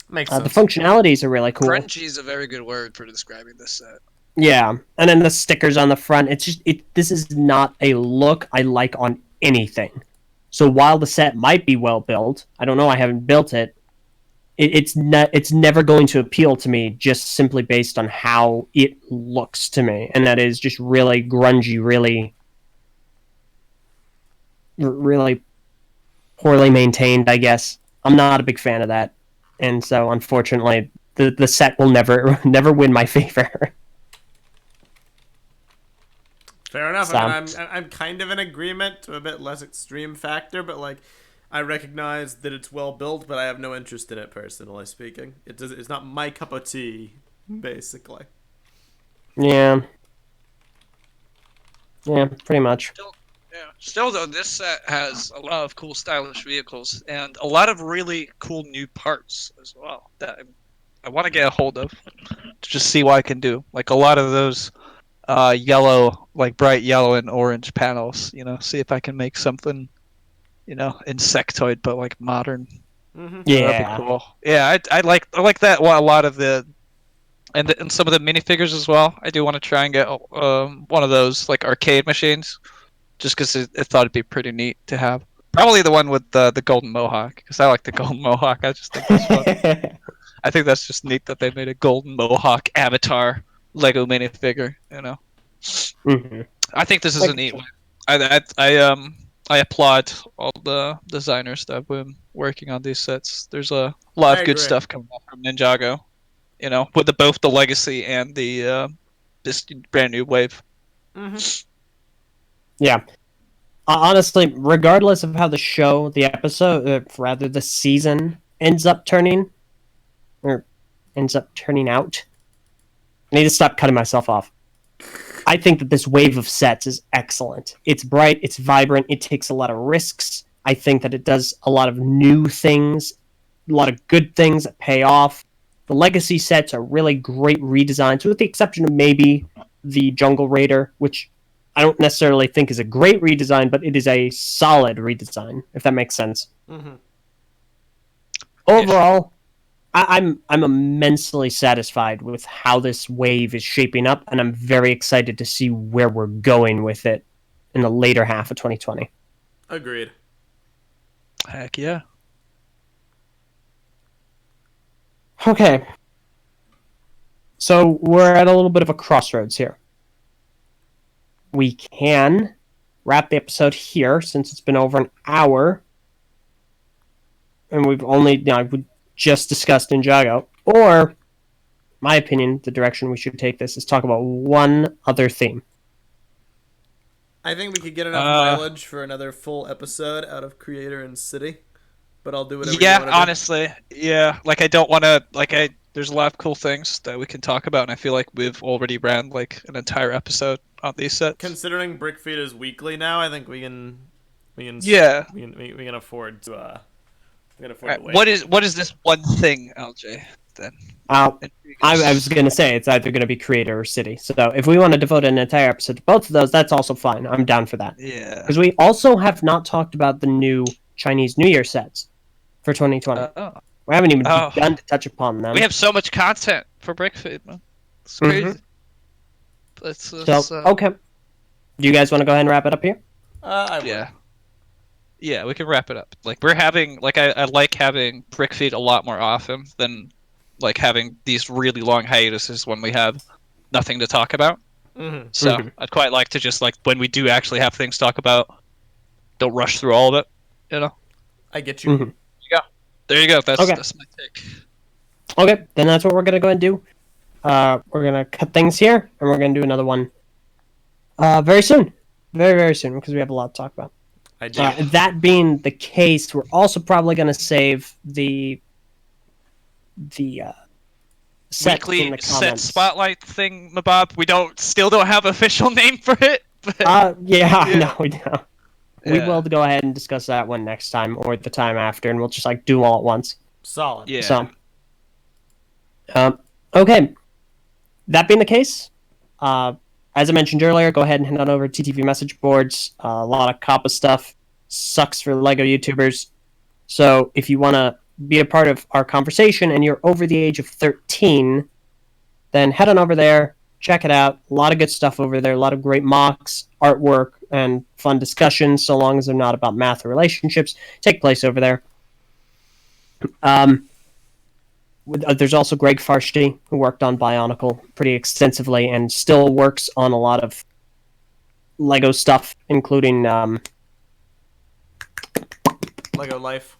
Makes The sense. functionalities are really cool. Grungy is a very good word for describing this set. Yeah, and then the stickers on the front. It's just this is not a look I like on anything. So while the set might be well built, I don't know. I haven't built it. It's never going to appeal to me just simply based on how it looks to me, and that is just really grungy, really poorly maintained. I guess I'm not a big fan of that, and so unfortunately, the set will never win my favor. Fair enough. So- I mean, I'm kind of in agreement to a bit less extreme factor, but like, I recognize that it's well built, but I have no interest in it personally speaking. It's not my cup of tea, basically. Yeah, pretty much. Still though, this set has a lot of cool stylish vehicles and a lot of really cool new parts as well that I want to get a hold of to just see what I can do. Like a lot of those yellow, like bright yellow and orange panels, see if I can make something insectoid, but like modern. Mm-hmm. That'd be Yeah. cool. Yeah, I like that. Well, a lot of the and some of the minifigures as well. I do want to try and get one of those like arcade machines, just because I thought it'd be pretty neat to have. Probably the one with the golden mohawk, because I like the golden mohawk. I just think that's fun. I think that's just neat that they made a golden mohawk avatar Lego minifigure. Mhm. I think this is a neat one. I applaud all the designers that have been working on these sets. There's a lot I of good agree. stuff coming up from Ninjago. With both the legacy and the this brand new wave. Mm-hmm. Yeah. Honestly, regardless of how the episode, rather the season ends up turning out, I need to stop cutting myself off. I think that this wave of sets is excellent. It's bright, it's vibrant, it takes a lot of risks. I think that it does a lot of new things, a lot of good things that pay off. The legacy sets are really great redesigns, with the exception of maybe the Jungle Raider, which I don't necessarily think is a great redesign, but it is a solid redesign, if that makes sense. Mm-hmm. Overall, I'm immensely satisfied with how this wave is shaping up, and I'm very excited to see where we're going with it in the later half of 2020. Agreed. Heck yeah. Okay. So we're at a little bit of a crossroads here. We can wrap the episode here since it's been over an hour. And we've only we just discussed Ninjago. Or, my opinion, the direction we should take this is talk about one other theme. I think we could get enough mileage for another full episode out of Creator and City, but I'll do whatever you want to honestly, yeah. Like I don't want to there's a lot of cool things that we can talk about, and I feel like we've already ran like an entire episode on these sets. Considering BrickFeed is weekly now, I think we can Yeah. we can afford to to wait. What is this one thing, LJ? Then I was going to say it's either going to be Creator or City. So if we want to devote an entire episode to both of those, that's also fine. I'm down for that. Yeah. Because we also have not talked about the new Chinese New Year sets for 2020. We haven't even begun to touch upon them. We have so much content for BrickFeed, man. It's crazy. Okay. Do you guys want to go ahead and wrap it up here? Yeah, we can wrap it up. Like we're having, I like having BrickFeed a lot more often than like having these really long hiatuses when we have nothing to talk about. Mm-hmm. So I'd quite like to just like when we do actually have things to talk about, don't rush through all of it. I get you. Mm-hmm. There you go. That's my take. Okay, then that's what we're gonna go and do. We're gonna cut things here, and we're gonna do another one very soon, very very soon, because we have a lot to talk about. I do. That being the case, we're also probably gonna save the set in weekly the set comments. spotlight thing, Mabob. We still don't have an official name for it. But No, we don't. We Yeah. will go ahead and discuss that one next time or the time after, and we'll just like do them all at once. Solid. Yeah. So, okay. That being the case, as I mentioned earlier, go ahead and head on over to TTV message boards. A lot of COPPA stuff sucks for Lego YouTubers. So if you want to be a part of our conversation and you're over the age of 13, then head on over there, check it out. A lot of good stuff over there. A lot of great mocks, artwork, and fun discussions, so long as they're not about math or relationships, take place over there. There's also Greg Farshty, who worked on Bionicle pretty extensively and still works on a lot of Lego stuff, including Lego Life.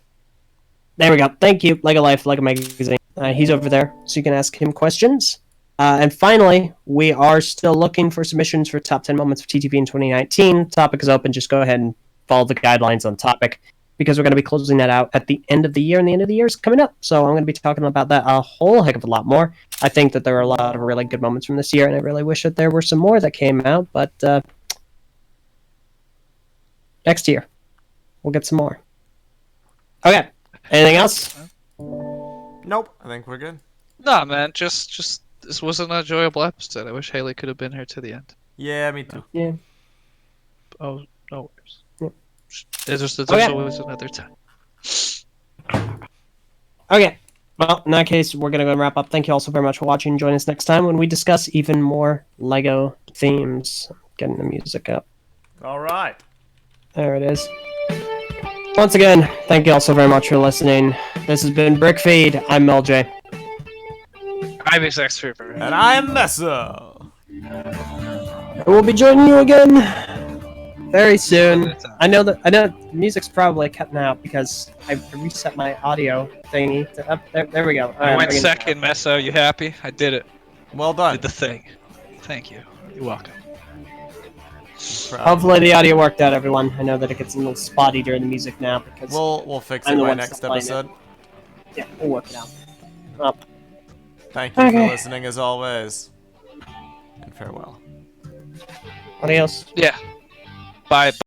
There we go. Thank you. Lego Life, Lego Magazine. He's over there, so you can ask him questions. And finally, we are still looking for submissions for top 10 moments of TTV in 2019. Topic is open. Just go ahead and follow the guidelines on topic, because we're going to be closing that out at the end of the year, and the end of the year is coming up. So I'm going to be talking about that a whole heck of a lot more. I think that there are a lot of really good moments from this year, and I really wish that there were some more that came out, but next year, we'll get some more. Okay. Anything else? Nope. I think we're good. Nah, man. Just this was an enjoyable episode. I wish Haley could have been here to the end. Yeah, me too. Yeah. Oh, no worries. There's Okay. always another time. Okay. Well, in that case, we're going to go and wrap up. Thank you all so very much for watching. Join us next time when we discuss even more LEGO themes. Getting the music up. All right. There it is. Once again, thank you all so very much for listening. This has been BrickFeed. I'm LJ. I'm Exact Trooper. And I'm Messa. We'll be joining you again very soon. I know the music's probably cutting out because I reset my audio thingy. There we go. All I right, went bring it second, Meso. You happy? I did it. Well done. Did the thing. Thank you. You're welcome. Hopefully the audio worked out, everyone. I know that it gets a little spotty during the music now because We'll fix I'm it the by one next supplying it. episode. Yeah, we'll work it out. Well, Thank you Okay. for listening as always. And farewell. adios. Yeah. Bye.